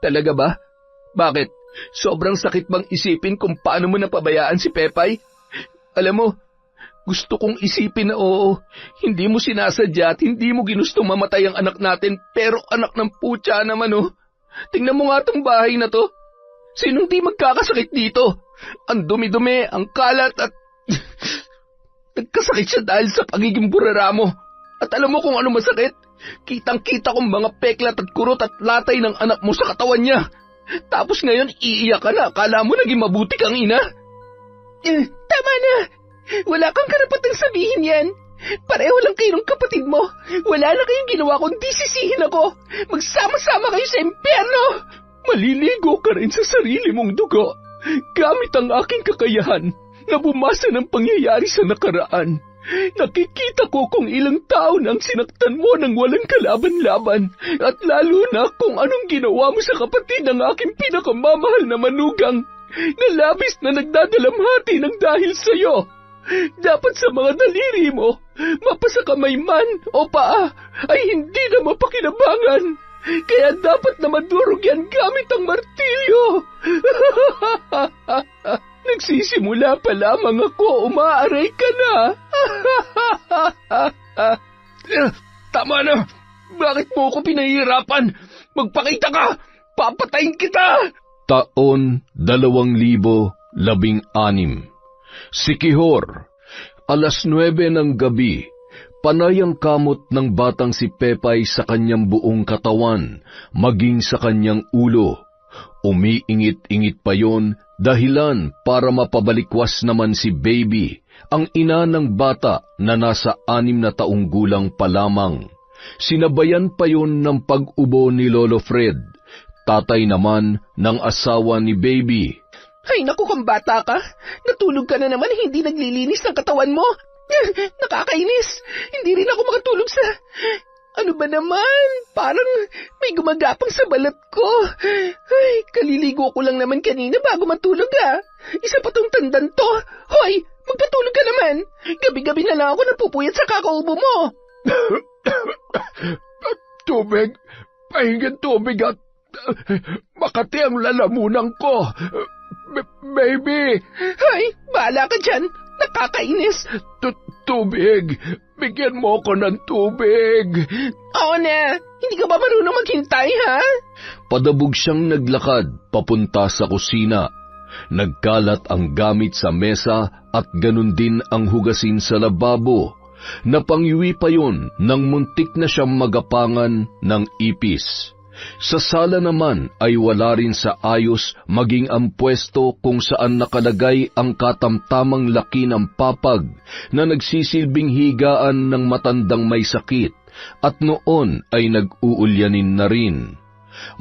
Talaga ba? Bakit? Sobrang sakit bang isipin kung paano mo napabayaan si Pepay? Alam mo, gusto kong isipin na oo, hindi mo sinasadya at hindi mo ginustong mamatay ang anak natin, pero anak ng putya naman oh. Tingnan mo nga tong bahay na to. Sinong di magkakasakit dito? Ang dumi-dumi, ang kalat at... Nagkasakit siya dahil sa pagiging burara mo. At alam mo kung ano masakit? Kitang-kita kong mga peklat at kurot at latay ng anak mo sa katawan niya. Tapos ngayon iiyak ka na, akala mo naging mabuti kang ina? Tama na. Wala kang karapatang sabihin yan. Pareho lang kayo ng kapatid mo. Wala na kayong ginawa kundi sisihin ako. Magsama-sama kayo sa impyerno. Maliligo ka rin sa sarili mong dugo gamit ang aking kakayahan na bumasa ng pangyayari sa nakaraan. Nakikita ko kung ilang taon ang sinaktan mo nang walang kalaban-laban at lalo na kung anong ginawa mo sa kapatid ng aking pinakamamahal na manugang na labis na nagdadalamhati ng dahil sa'yo. Dapat sa mga daliri mo, mapasakamay man o paa ay hindi na mapakinabangan. Kaya dapat na madurog yan gamit ang martilyo. Nagsisimula pa lamang ako, umaaray ka na. Tama na. Bakit mo ako pinahihirapan? Magpakita ka! Papatayin kita! Taon 2016. Si Quijor, 9:00 ng gabi, panay ang kamot ng batang si Pepay sa kanyang buong katawan, maging sa kanyang ulo. Umiingit-ingit pa yon, dahilan para mapabalikwas naman si Baby, ang ina ng bata na nasa 6 na taong gulang pa lamang. Sinabayan pa yon ng pag-ubo ni Lolo Fred, tatay naman ng asawa ni Baby. Ay naku, kung bata ka, natulog ka na naman, hindi naglilinis ng katawan mo. Nakakainis, hindi rin ako makatulog sa... Ano ba naman? Parang may gumagapang sa balat ko. Ay, kaliligo ko lang naman kanina bago matulog ah. Isa pa tong tandan to. Hoy, magpatulog ka naman. Gabi-gabi na lang ako napupuyat sa kakaubo mo. Tubig, pahingin tubig at makati ang lalamunan ko. Baby! Ay, bahala ka dyan. Nakakainis. Tubig. Bigyan mo ko ng tubig. Oo na. Hindi ka ba marunong maghintay, ha? Padabog siyang naglakad papunta sa kusina. Nagkalat ang gamit sa mesa at ganun din ang hugasin sa lababo. Napangyuwi pa yon nang muntik na siyang magapangan ng ipis. Sa sala naman ay wala rin sa ayos maging ang pwesto kung saan nakalagay ang katamtamang laki ng papag na nagsisilbing higaan ng matandang may sakit at noon ay nag-uulyanin na rin.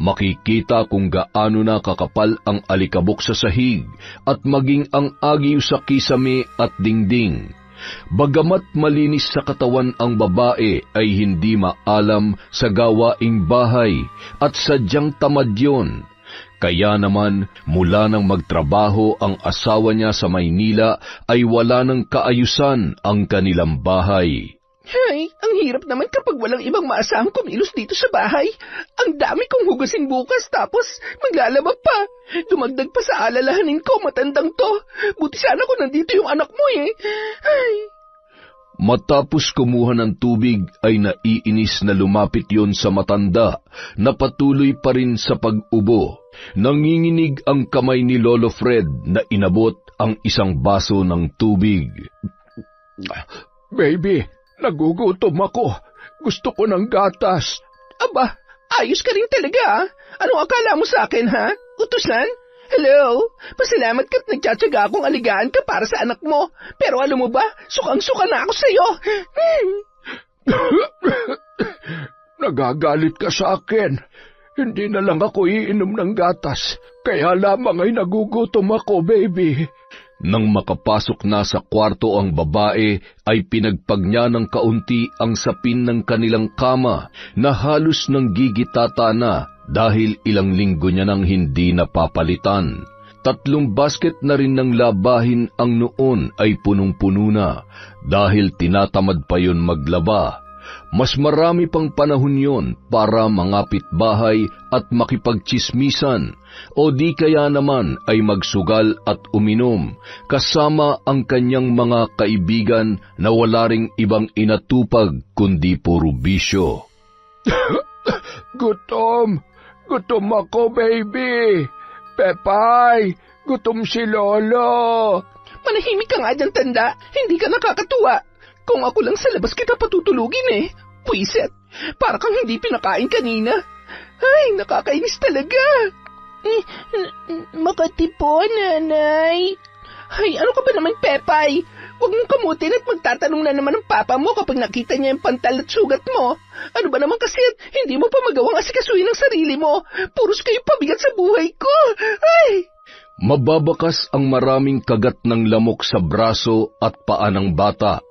Makikita kung gaano na kakapal ang alikabok sa sahig at maging ang agiw sa kisame at dingding. Bagamat malinis sa katawan ang babae ay hindi maalam sa gawaing bahay at sadyang tamad yun. Kaya naman mula nang magtrabaho ang asawa niya sa Maynila ay wala ng kaayusan ang kanilang bahay. Hay, ang hirap naman kapag walang ibang maasahang kumilos dito sa bahay. Ang dami kong hugasin bukas tapos maglalaba pa. Dumagdag pa sa alalahanin ko, matandang to. Buti sana kung nandito yung anak mo eh. Ay. Matapos kumuha ng tubig ay naiinis na lumapit yon sa matanda na patuloy pa rin sa pag-ubo. Nanginginig ang kamay ni Lolo Fred na inabot ang isang baso ng tubig. Baby, nagugutom ako. Gusto ko ng gatas. Aba, ayos ka rin talaga ah. Anong akala mo sa akin ha? Utusan? Hello? Pasalamat ka't nagtsatsaga akong aligaan ka para sa anak mo. Pero alam mo ba, sukang-suka na ako sa'yo. Nagagalit ka sa akin. Hindi na lang ako iinom ng gatas. Kaya lamang ay nagugutom ako, baby. Nang makapasok na sa kwarto ang babae, ay pinagpag niya ng kaunti ang sapin ng kanilang kama na halos nang gigitata na dahil ilang linggo niya nang hindi napapalitan. 3 basket na rin ng labahin ang noon ay punong-puno na dahil tinatamad pa yon maglaba. Mas marami pang panahon yon para mangapit bahay at makipagtsismisan o di kaya naman ay magsugal at uminom kasama ang kanyang mga kaibigan na wala ring ibang inatupag kundi puro bisyo. Gutom! Gutom ako, baby! Pepay! Gutom si Lolo! Manahimik ka nga dyan, tanda! Hindi ka nakakatuwa! Kung ako lang sa labas kita patutulugin eh! Puiset! Para kang hindi pinakain kanina! Ay, nakakainis talaga! Makati po, nanay! Ay, ano ka ba naman, Pepay? Huwag mong kamutin at magtatanong na naman ng papa mo kapag nakita niya yung pantal at sugat mo. Ano ba naman kasi at hindi mo pa magawang asikasuhin ang sarili mo? Puros kayo pabigat sa buhay ko! Ay! Mababakas ang maraming kagat ng lamok sa braso at paa ng bata.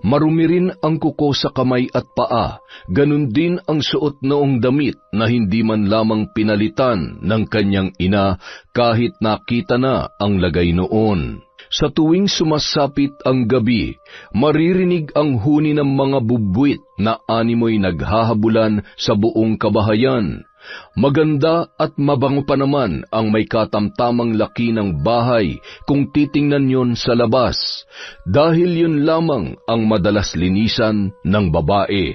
Marumi rin ang kuko sa kamay at paa, ganun din ang suot noong damit na hindi man lamang pinalitan ng kanyang ina kahit nakita na ang lagay noon. Sa tuwing sumasapit ang gabi, maririnig ang huni ng mga bubwit na animoy naghahabulan sa buong kabahayan. Maganda at mabango pa naman ang may katamtamang laki ng bahay kung titingnan yon sa labas, dahil yun lamang ang madalas linisan ng babae.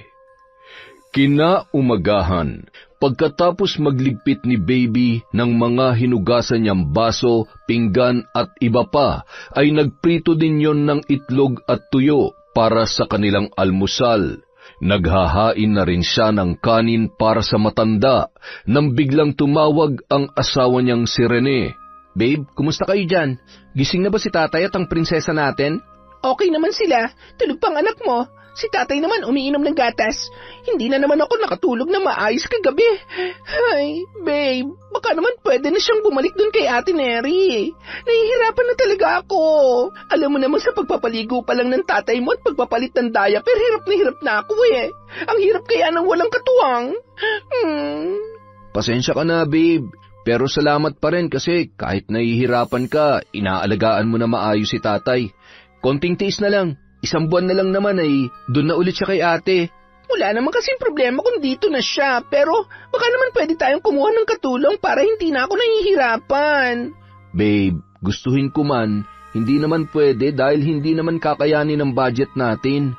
Kinaumagahan, pagkatapos magligpit ni Baby ng mga hinugasan niyang baso, pinggan at iba pa, ay nagprito din yon ng itlog at tuyo para sa kanilang almusal. Naghahain na rin siya ng kanin para sa matanda nang biglang tumawag ang asawa niyang si Rene. Babe, kumusta kayo dyan? Gising na ba si tatay at ang prinsesa natin? Okay naman sila. Tulog pang anak mo. Si tatay naman umiinom ng gatas. Hindi na naman ako nakatulog na maayos kagabi. Ay, babe, baka naman pwede na siyang bumalik dun kay Ate Neri. Nahihirapan na talaga ako. Alam mo naman sa pagpapaligo pa lang ng tatay mo at pagpapalit ng diaper, hirap na ako eh. Ang hirap kaya ng walang katuwang. Pasensya ka na, babe. Pero salamat pa rin kasi kahit nahihirapan ka, inaalagaan mo na maayos si tatay. Konting tiis na lang. 1 buwan na lang naman ay doon na ulit siya kay ate. Wala naman kasing problema kung dito na siya, pero baka naman pwede tayong kumuha ng katulong para hindi na ako nahihirapan. Babe, gustuhin ko man, hindi naman pwede dahil hindi naman kakayanin ang budget natin.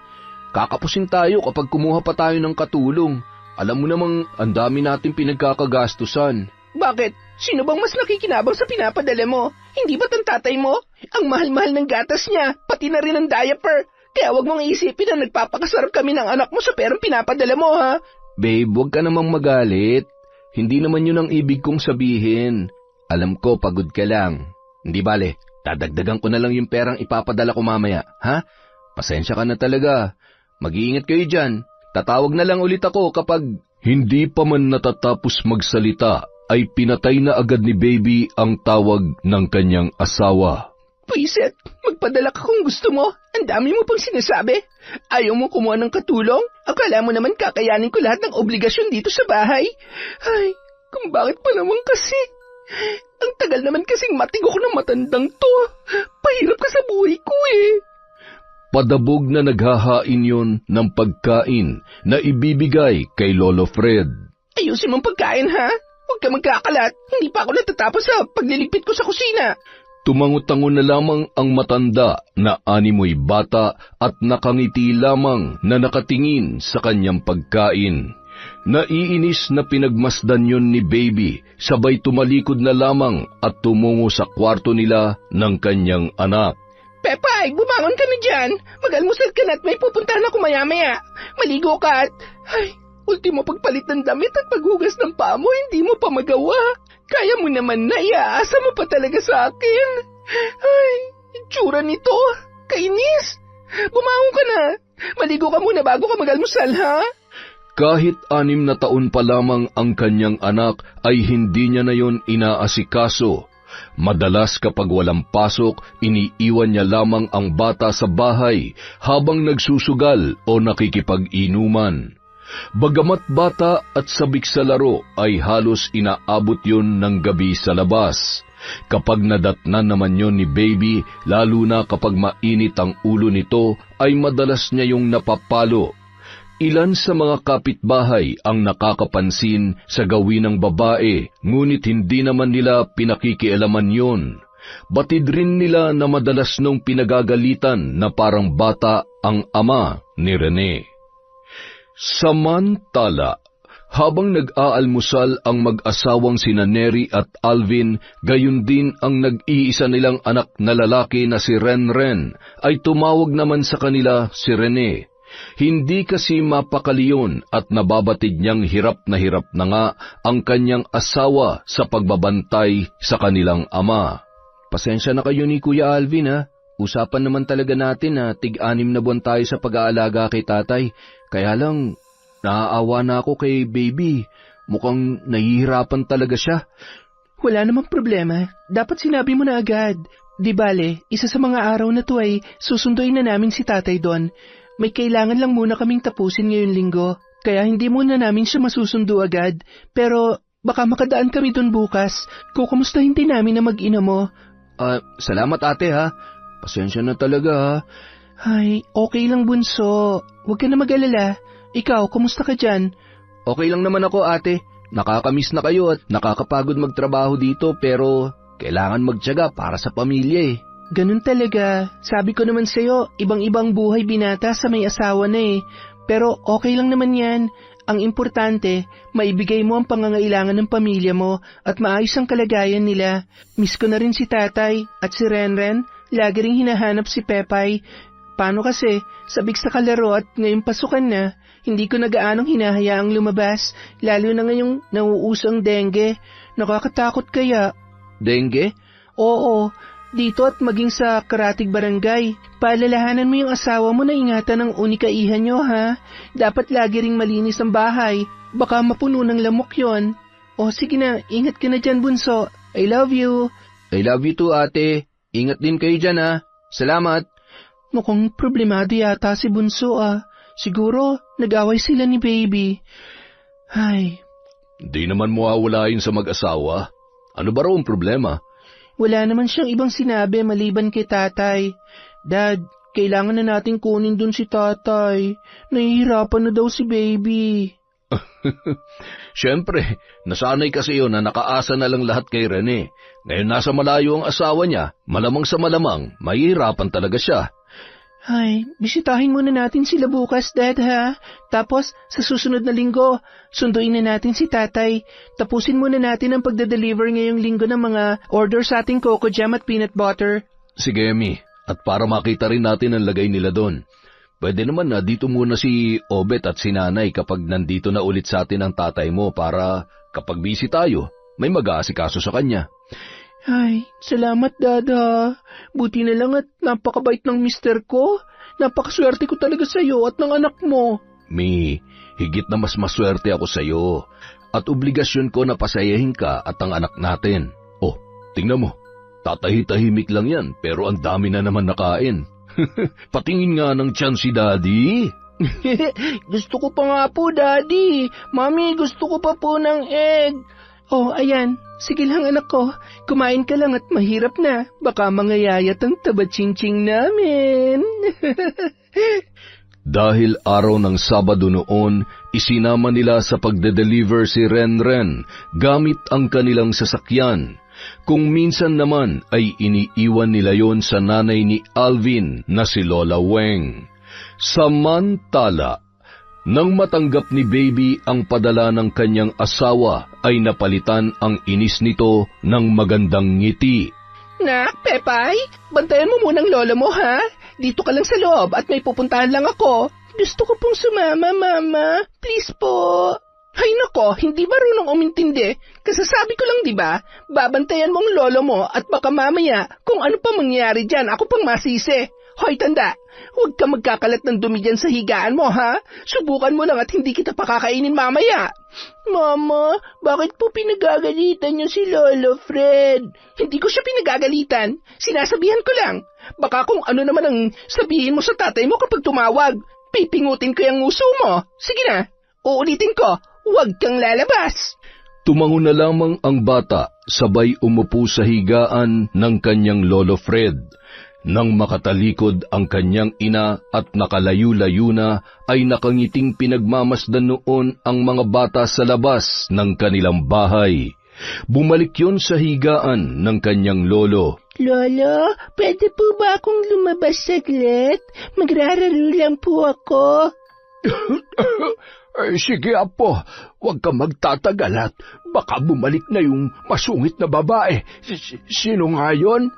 Kakapusin tayo kapag kumuha pa tayo ng katulong. Alam mo namang ang dami natin pinagkakagastusan. Bakit? Sino bang mas nakikinabang sa pinapadala mo? Hindi ba't ang tatay mo? Ang mahal-mahal ng gatas niya, pati na rin ang diaper. Kaya wag mong iisipin na nagpapakasarap kami ng anak mo sa perang pinapadala mo, ha? Babe, wag ka namang magalit. Hindi naman yun ang ibig kong sabihin. Alam ko, pagod ka lang. Hindi bale, dadagdagan ko na lang yung perang ipapadala ko mamaya, ha? Pasensya ka na talaga. Mag-iingat kayo dyan. Tatawag na lang ulit ako kapag... Hindi pa man natatapos magsalita, ay pinatay na agad ni Baby ang tawag ng kanyang asawa. Puiset, magpadala ka kung gusto mo. Ang dami mo pang sinasabi. Ayaw mo kumuha ng katulong? Akala mo naman kakayanin ko lahat ng obligasyon dito sa bahay? Ay, kung bakit pa naman kasi? Ang tagal naman kasing matigok ng matandang to. Pahirap ka sa buhay ko eh. Padabog na naghahain yon ng pagkain na ibibigay kay Lolo Fred. Ayusin mong pagkain, ha? Huwag ka magkakalat. Hindi pa ako natatapos sa pagliligpit ko sa kusina. Tumango-tango na lamang ang matanda na animoy bata at nakangiti lamang na nakatingin sa kanyang pagkain. Naiinis na pinagmasdan yon ni Baby, sabay tumalikod na lamang at tumungo sa kwarto nila ng kanyang anak. Pepay, bumangon ka na dyan. Mag-almusal ka na at may pupuntahan ako maya-maya. Maligo ka at... Ay, ultimo pagpalit ng damit at paghugas ng paa mo, hindi mo pa magawa. Kaya mo naman na, iaasa mo pa talaga sa akin. Ay, itsura nito. Kainis. Bumangon ka na. Maligo ka muna bago ka mag-almusal, ha? Kahit 6 na taon pa lamang ang kanyang anak, ay hindi niya na yon inaasikaso. Madalas kapag walang pasok, iniiwan niya lamang ang bata sa bahay habang nagsusugal o nakikipag-inuman. Bagamat bata at sabik sa laro ay halos inaabot yon ng gabi sa labas. Kapag nadatnan naman yon ni Baby, lalo na kapag mainit ang ulo nito, ay madalas niya yung napapalo. Ilan sa mga kapitbahay ang nakakapansin sa gawin ng babae, ngunit hindi naman nila pinakikialaman yun. Batid rin nila na madalas nung pinagagalitan na parang bata ang ama ni Rene. Samantala, habang nag-aalmusal ang mag-asawang sina Neri at Alvin, gayon din ang nag-iisa nilang anak na lalaki na si Renren, ay tumawag naman sa kanila si Rene. Hindi kasi mapakaliyon at nababatid niyang hirap na nga ang kanyang asawa sa pagbabantay sa kanilang ama. Pasensya na kayo ni Kuya Alvin ha. Usapan naman talaga natin na tig-anim na buwan tayo sa pag-aalaga kay tatay. Kaya lang, naaawa na ako kay baby. Mukhang nahihirapan talaga siya. Wala namang problema. Dapat sinabi mo na agad. Di bale, isa sa mga araw na to ay susunduin na namin si tatay doon. May kailangan lang muna kaming tapusin ngayong linggo. Kaya hindi muna namin siya masusundo agad. Pero baka makadaan kami doon bukas. Kukumustahin din namin na mag-ina mo. Salamat ate ha. Pasensya na talaga ha. Ay, okay lang bunso. Huwag ka na mag-alala. Ikaw, kumusta ka dyan? Okay lang naman ako ate. Nakakamiss na kayo at nakakapagod magtrabaho dito pero kailangan magtiyaga para sa pamilya eh. Ganun talaga. Sabi ko naman sa'yo, ibang-ibang buhay binata sa may asawa na eh. Pero okay lang naman yan. Ang importante, maibigay mo ang pangangailangan ng pamilya mo at maayos ang kalagayan nila. Miss ko na rin si tatay at si Renren. Lagi ring hinahanap si Pepay. Paano kasi, sabik sa kalaro at ngayong pasukan na, hindi ko na gaanong hinahayaang lumabas, lalo na ngayong nauusang dengue. Nakakatakot kaya. Dengue? Oo, dito at maging sa Karatig Barangay. Paalalahanan mo yung asawa mo na ingatan ang unikaihan nyo ha. Dapat lagi ring malinis ang bahay. Baka mapuno ng lamok yon. O sige na, ingat ka na dyan bunso. I love you. I love you too ate. Ingat din kayo dyan ha. Salamat. Mukhang problemado yata si bunso ah. Siguro nag-away sila ni baby. Ay. Di naman mawawala yun sa mag-asawa. Ano ba raw ang problema? Wala naman siyang ibang sinabi maliban kay tatay. Dad, kailangan na natin kunin dun si tatay. Nahihirapan na daw si baby. Siyempre, nasanay kasi yun na nakaasa na lang lahat kay Rene. Ngayon nasa malayo ang asawa niya, malamang sa malamang, mahihirapan talaga siya. Ay, bisitahin muna natin sila bukas, Dad, ha? Tapos, sa susunod na linggo, sunduin na natin si tatay. Tapusin muna natin ang pagde-deliver ngayong linggo ng mga order sa ating coco jam at peanut butter. Sige, Emi. At para makita rin natin ang lagay nila doon. Pwede naman na dito muna si Obet at si Nanay kapag nandito na ulit sa atin ang tatay mo para kapag busy tayo, may mag-aasikaso sa kanya. Ay, salamat, Dada. Buti na lang at napakabait ng mister ko. Napakaswerte ko talaga sa'yo at ng anak mo. Mi, higit na mas maswerte ako sa'yo. At obligasyon ko na pasayahin ka at ang anak natin. Oh, tingnan mo. Tatahi-tahimik lang yan, pero ang dami na naman nakain. Patingin nga ng tiyan si Daddy. Gusto ko pa nga po, Daddy. Mami, gusto ko pa po ng egg. Oh, ayan. Sige lang anak ko, kumain ka lang at mahirap na. Baka mangayayat ang taba-ching-ching namin. Dahil araw ng Sabado noon, isinama nila sa pagde-deliver si Renren gamit ang kanilang sasakyan. Kung minsan naman ay iniiwan nila yon sa nanay ni Alvin na si Lola Weng. Samantala, nang matanggap ni Baby ang padala ng kanyang asawa, ay napalitan ang inis nito ng magandang ngiti. Nak, Pepay, bantayan mo munang lolo mo ha. Dito ka lang sa loob at may pupuntahan lang ako. Gusto ko pong sumama, Mama. Please po. Ay nako, hindi marunong umintindi. Kasasabi ko lang diba, babantayan mong lolo mo at baka mamaya kung ano pa mangyari dyan, ako pang masisi. Hoy tanda, huwag ka magkakalat ng dumi dyan sa higaan mo ha. Subukan mo lang at hindi kita pakakainin mamaya. Mama, bakit po pinagagalitan niyo si Lolo Fred? Hindi ko siya pinagagalitan. Sinasabihan ko lang. Baka kung ano naman ang sabihin mo sa tatay mo kapag tumawag. Pipingutin ko yung nguso mo. Sige na, uulitin ko. Huwag kang lalabas. Tumango na lamang ang bata, sabay umupo sa higaan ng kanyang Lolo Fred. Nang makatalikod ang kanyang ina at nakalayo-layo na, ay nakangiting pinagmamasdan noon ang mga bata sa labas ng kanilang bahay. Bumalik yon sa higaan ng kanyang lolo. Lolo, pwede po ba akong lumabas saglit? Magrararo lang po ako. Sige apo, huwag ka magtatagal at baka bumalik na yung masungit na babae. Sino nga yun?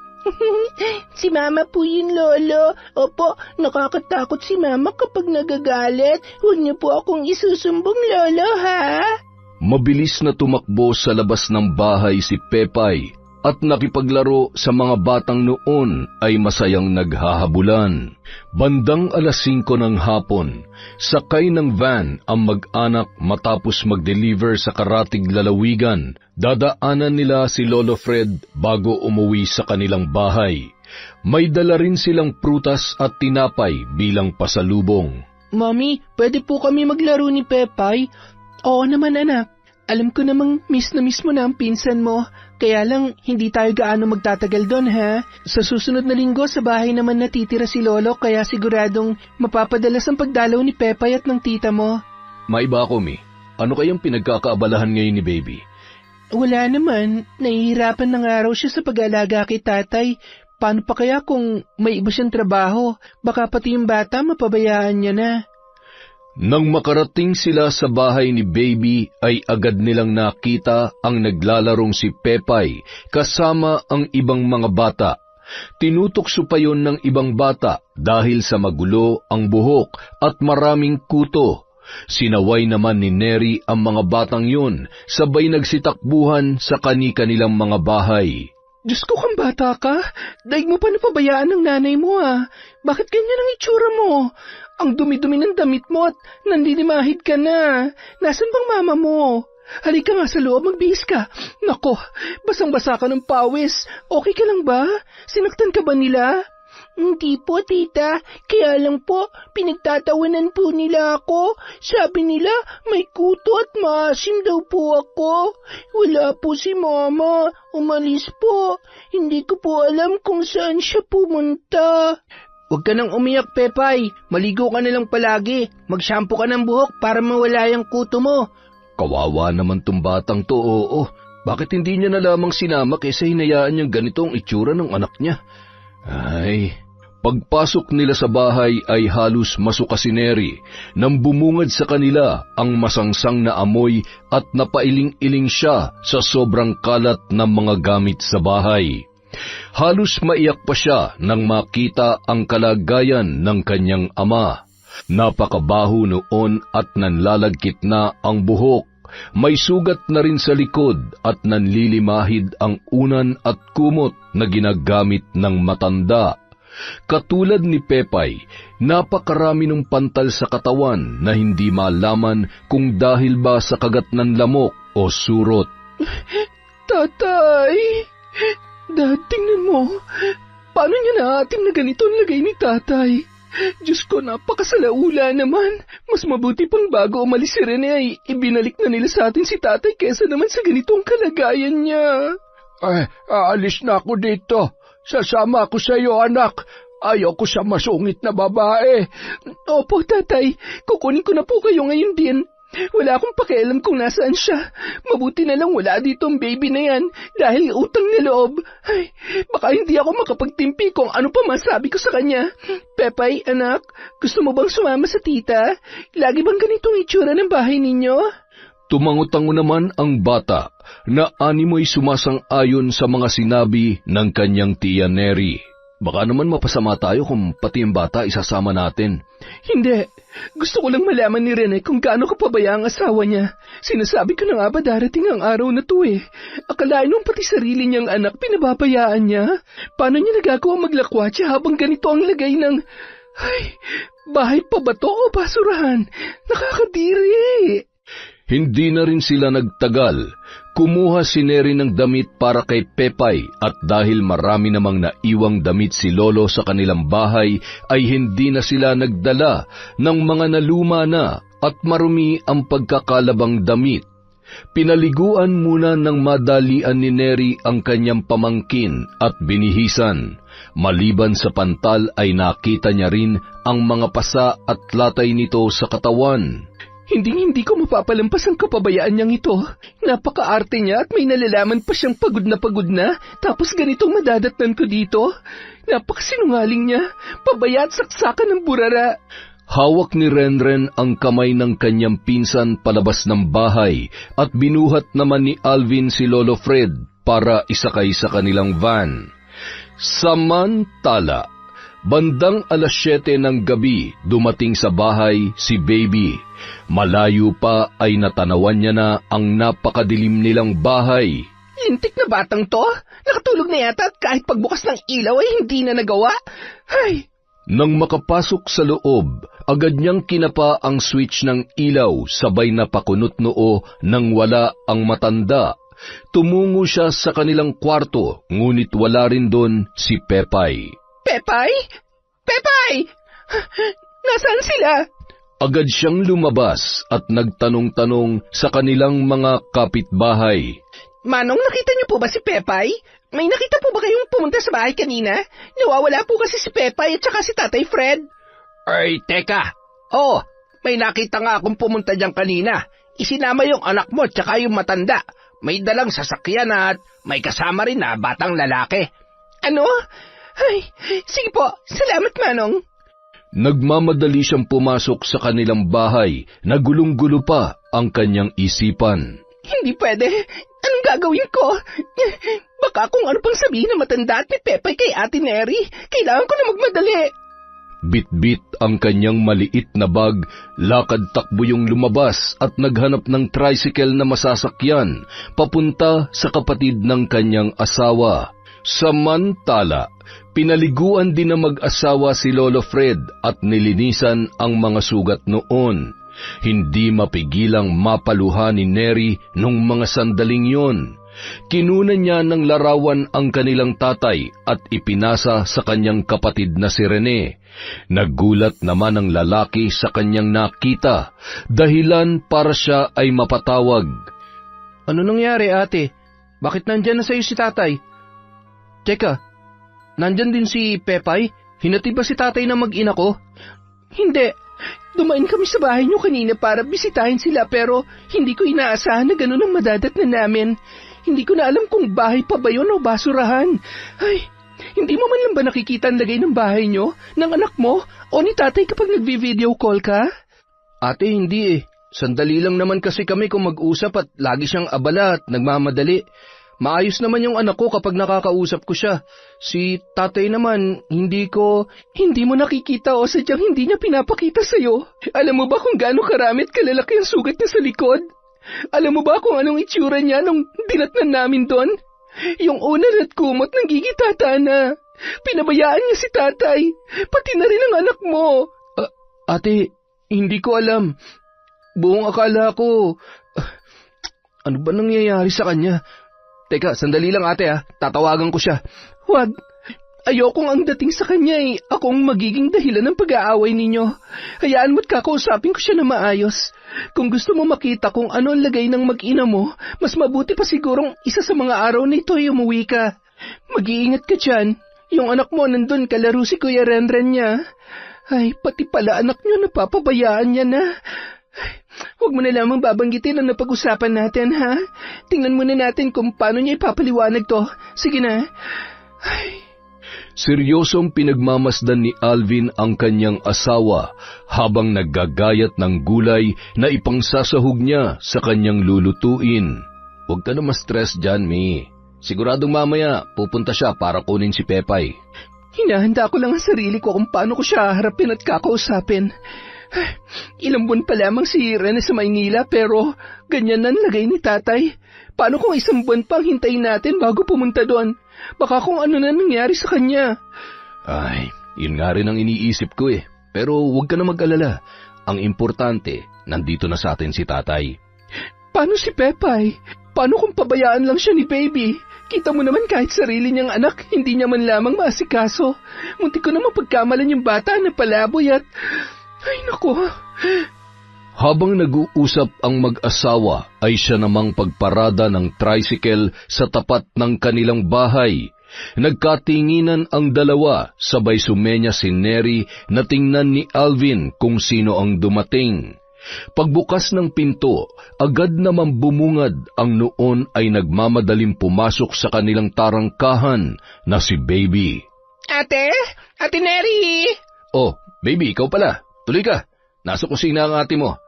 Si Mama po yun, Lolo. Opo, nakakatakot si Mama kapag nagagalit. Huwag niyo po akong isusumbong, Lolo, ha? Mabilis na tumakbo sa labas ng bahay si Pepay at nakipaglaro sa mga batang noon ay masayang naghahabulan. Bandang 5:00 ng hapon, sakay ng van ang mag-anak matapos mag-deliver sa karatig lalawigan. Dadaanan nila si Lolo Fred bago umuwi sa kanilang bahay. May dala rin silang prutas at tinapay bilang pasalubong. Mami, pwede po kami maglaro ni Pepay? Oo naman, anak. Alam ko namang miss mo na ang pinsan mo. Kaya lang, hindi tayo gaano magtatagal doon, ha? Sa susunod na linggo, sa bahay naman natitira si Lolo, kaya siguradong mapapadalas ang pagdalaw ni Pepay at ng tita mo. Maiba ako, Mi. Ano kayang pinagkakaabalahan ngayon ni Baby? Wala naman. Nahihirapan na nga raw siya sa pag-alaga kay tatay. Paano pa kaya kung may iba siyang trabaho? Baka pati yung bata mapabayaan niya na. Nang makarating sila sa bahay ni Baby, ay agad nilang nakita ang naglalarong si Pepay kasama ang ibang mga bata. Tinutokso pa yon ng ibang bata dahil sa magulo ang buhok at maraming kuto. Sinaway naman ni Neri ang mga batang yun, sabay nagsitakbuhan sa kani-kanilang mga bahay. Diyos ko, kang bata ka. Daig mo pa napabayaan ng nanay mo, ah. Bakit ganyan ang itsura mo? Ang dumi-dumi ng damit mo at nanlilimahid ka na. Nasaan bang mama mo? Halika nga sa loob, magbihis ka. Nako, basang-basa ka ng pawis. Okay ka lang ba? Sinaktan ka ba nila? Hindi po, tita. Kaya lang po, pinagtatawanan po nila ako. Sabi nila, may kuto at maasim daw po ako. Wala po si mama. Umalis po. Hindi ko po alam kung saan siya pumunta. Huwag ka nang umiyak, Pepay. Maligo ka na lang palagi. Mag-shampoo ka ng buhok para mawala yung kuto mo. Kawawa naman tong batang to, oo. Bakit hindi niya na lamang sinama kaysa hinayaan niyang ganitong itsura ng anak niya? Ay, pagpasok nila sa bahay ay halos masuka si Neri nang bumungad sa kanila ang masangsang na amoy at napailing-iling siya sa sobrang kalat ng mga gamit sa bahay. Halos maiyak pa siya nang makita ang kalagayan ng kanyang ama. Napakabaho noon at nanlalagkit na ang buhok. May sugat na rin sa likod at nanlilimahid ang unan at kumot na ginagamit ng matanda. Katulad ni Pepay, napakarami ng pantal sa katawan na hindi malaman kung dahil ba sa kagat ng lamok o surot. Tatay! Dad, tingnan mo. Paano niya naatim na ganito ang lagay ni tatay? Diyos ko, napakasalaula naman. Mas mabuti pang bago umalis si Rene ay ibinalik na nila sa atin si tatay kesa naman sa ganitong kalagayan niya. Ay, aalis na ako dito. Sasama ako sa iyo, anak. Ayaw ko sa masungit na babae. Opo, tatay. Kukunin ko na po kayo ngayon din. Wala akong pakialam kung nasaan siya. Mabuti na lang wala dito ang baby na yan dahil utang na loob. Ay, baka hindi ako makapagtimpi kung ano pa masabi ko sa kanya. Pepay, anak, gusto mo bang sumama sa tita? Lagi bang ganitong itsura ng bahay ninyo? Tumango-tango naman ang bata na animoy sumasang-ayon sa mga sinabi ng kanyang tiya Neri. Baka naman mapasama tayo kung pati ang bata isasama natin. Hindi. Gusto ko lang malaman ni Rene kung gaano kapabaya ang asawa niya. Sinasabi ko na nga ba darating ang araw na to eh. Akalain nung pati sarili niyang anak pinababayaan niya. Paano niya nagagawa maglakwatsa habang ganito ang lagay ng... Ay, bahay pa ba to o basurahan? Nakakadiri. Hindi na rin sila nagtagal. Kumuha si Neri ng damit para kay Pepay at dahil marami namang naiwang damit si Lolo sa kanilang bahay ay hindi na sila nagdala ng mga naluma na at marumi ang pagkakalabang damit. Pinaliguan muna ng madalian ni Neri ang kanyang pamangkin at binihisan. Maliban sa pantal ay nakita niya rin ang mga pasa at latay nito sa katawan. Hindi ko mapapalampas ang kapabayaan niyang ito. Napaka-arte niya at may nalalaman pa siyang pagod na, tapos ganitong madadatnan ko dito. Napakasinungaling niya, pabaya at saksakan ng burara. Hawak ni Renren ang kamay ng kanyang pinsan palabas ng bahay at binuhat naman ni Alvin si Lolo Fred para isakay sa kanilang van. Samantala, bandang 7:00 ng gabi dumating sa bahay si Baby. Malayo pa ay natanawan niya na ang napakadilim nilang bahay. Lintik na batang to, nakatulog na yata at kahit pagbukas ng ilaw ay hindi na nagawa. Ay! Nang makapasok sa loob, agad niyang kinapa ang switch ng ilaw sabay na pakunot noo nang wala ang matanda. Tumungo siya sa kanilang kwarto, ngunit wala rin doon si Pepay. Pepay? Pepay! Nasaan sila? Agad siyang lumabas at nagtanong-tanong sa kanilang mga kapitbahay. Manong, nakita niyo po ba si Pepay? May nakita po ba kayong pumunta sa bahay kanina? Nawawala po kasi si Pepay at saka si Tatay Fred. Ay, teka. Oh, may nakita nga akong pumunta dyan kanina. Isinama yung anak mo at saka yung matanda. May dalang sasakyan at may kasama rin na batang lalaki. Ano? Ay, sige po. Salamat, Manong. Nagmamadali siyang pumasok sa kanilang bahay. Nagulong-gulo pa ang kanyang isipan. Hindi pwede. Anong gagawin ko? Baka kung ano pang sabihin ng matanda at ni Pepay kay Ate Neri. Kailangan ko na magmadali. Bit-bit ang kanyang maliit na bag, lakad-takbo yung lumabas at naghanap ng tricycle na masasakyan papunta sa kapatid ng kanyang asawa. Samantala, pinaliguan din na mag-asawa si Lolo Fred at nilinisan ang mga sugat noon. Hindi mapigilang mapaluha ni Neri nung mga sandaling yon. Kinunan niya ng larawan ang kanilang tatay at ipinasa sa kanyang kapatid na si Rene. Nagulat naman ang lalaki sa kanyang nakita, dahilan para siya ay mapatawag. Ano nangyari, ate? Bakit nandyan na sa'yo si tatay? Teka, nandyan din si Pepay? Hinatid ba si tatay na mag-ina ko? Hindi. Dumain kami sa bahay niyo kanina para bisitahin sila pero hindi ko inaasahan na ganun ang madadatnan namin. Hindi ko na alam kung bahay pa ba yun o basurahan. Ay, hindi mo man lang ba nakikita ang lagay ng bahay niyo, ng anak mo, o ni tatay kapag nagvi-video call ka? Ate, hindi eh. Sandali lang naman kasi kami kung mag-usap at lagi siyang abala at nagmamadali. Maayos naman yung anak ko kapag nakakausap ko siya. Si tatay naman, hindi mo nakikita o sadyang hindi niya pinapakita sa'yo. Alam mo ba kung gaano karami at kalalaki ang sugat niya sa likod? Alam mo ba kung anong itsura niya nung dinatnan namin doon? Yung unan at kumot ng gigitata na. Pinabayaan niya si tatay, pati na rin ang anak mo. Ate, hindi ko alam. Buong akala ko, ano ba nangyayari sa kanya? Teka, sandali lang ate tatawagan ko siya. Huwag, ayokong ang dating sa kanya akong magiging dahilan ng pag-aaway ninyo. Hayaan mo't kakausapin ko siya na maayos. Kung gusto mo makita kung ano ang lagay ng mag-ina mo, mas mabuti pa sigurong isa sa mga araw na ito ay umuwi ka. Mag-iingat ka dyan. Yung anak mo nandun kalaro si Kuya Renren niya. Ay, pati pala anak niyo napapabayaan niya na. Huwag mo na lamang babanggitin ang napag-usapan natin, ha? Tingnan muna natin kung paano niya ipapaliwanag to. Sige na. Ay. Seryosong pinagmamasdan ni Alvin ang kanyang asawa habang naggagayat ng gulay na ipangsasahog niya sa kanyang lulutuin. Huwag ka na ma-stress dyan, Mi. Siguradong mamaya pupunta siya para kunin si Pepay. Hinahanda ko lang ang sarili ko kung paano ko siya harapin at kakausapin. Ilang buwan pa lamang si Rene sa Maynila pero ganyan na lagay ni tatay. Paano kung isang buwan pang hintayin natin bago pumunta doon? Baka kung ano na nangyari sa kanya. Ay, yun nga rin ang iniisip ko eh. Pero huwag ka na mag-alala. Ang importante, nandito na sa atin si tatay. Paano si Pepay? Paano kung pabayaan lang siya ni Baby? Kita mo naman kahit sarili niyang anak, hindi niya man lamang maasikaso. Muntik ko na mapagkamalan yung bata na palaboy at... Ay, naku. Habang nag-uusap ang mag-asawa ay siya namang pagparada ng tricycle sa tapat ng kanilang bahay. Nagkatinginan ang dalawa, sabay sumenya si Neri na tingnan ni Alvin kung sino ang dumating. Pagbukas ng pinto, agad naman bumungad ang noon ay nagmamadaling pumasok sa kanilang tarangkahan na si Baby. Ate? Ate Neri! Oh, Baby, ikaw pala. Tuloy ka. Nasa kusina ang ate mo.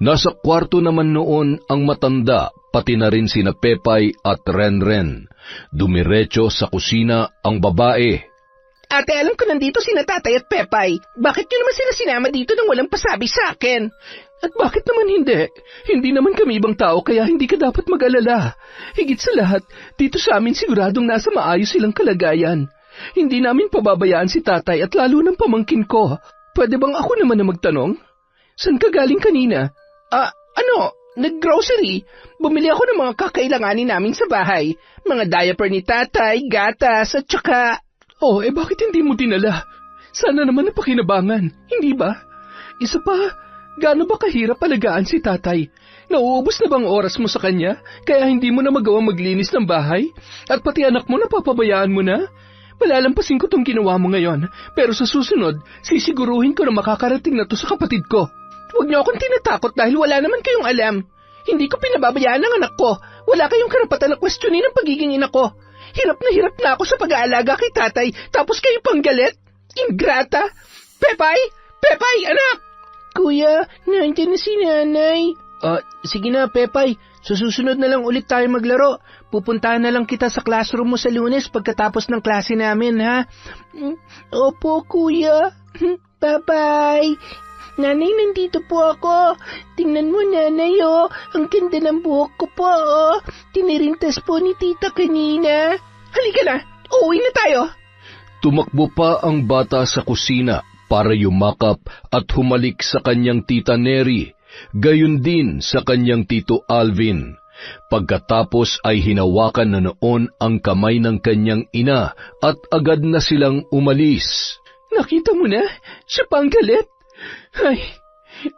Nasa kwarto naman noon ang matanda, pati na rin sina Pepay at Renren. Dumiretso sa kusina ang babae. Ate, alam ko nandito sina Tatay at Pepay. Bakit nyo naman sila sinama dito nang walang pasabi sa akin? At bakit naman hindi? Hindi naman kami ibang tao kaya hindi ka dapat mag-alala. Higit sa lahat, dito sa amin siguradong nasa maayos silang kalagayan. Hindi namin pababayaan si Tatay at lalo ng pamangkin ko. Pwede bang ako naman na magtanong? Saan ka galing kanina? Nag-grocery. Bumili ako ng mga kakailanganin namin sa bahay. Mga diaper ni Tatay, gatas, at saka... Oh, bakit hindi mo dinala? Sana naman napakinabangan, hindi ba? Isa pa, gaano ba kahirap alagaan si Tatay? Nauubos na bang oras mo sa kanya, kaya hindi mo na magawang maglinis ng bahay? At pati anak mo napapabayaan mo na? Malalampasin ko tong ginawa mo ngayon, pero sa susunod, sisiguruhin ko na makakarating na to sa kapatid ko. Huwag niyo akong tinatakot dahil wala naman kayong alam. Hindi ko pinababayaan ang anak ko. Wala kayong karapatan na questionin ang pagiging ina ko. Hirap na ako sa pag-aalaga kay Tatay, tapos kayo pang galit? Ingrata! Pepay! Pepay, anak! Kuya, nandiyan na si Nanay. Sige na, Pepay. Sa susunod na lang ulit tayo maglaro. Pupuntahan na lang kita sa classroom mo sa Lunes pagkatapos ng klase namin, ha? Opo, Kuya. Bye-bye. Nanay, nandito po ako. Tingnan mo, Nanay, oh. Ang ganda ng buhok ko po, oh. Tinirintas po ni Tita kanina. Halika na, uuwi na tayo. Tumakbo pa ang bata sa kusina para yumakap at humalik sa kanyang tita Neri, gayon din sa kanyang tito Alvin. Pagkatapos ay hinawakan na noon ang kamay ng kanyang ina at agad na silang umalis. Nakita mo na, siya pa ang galit. Ay,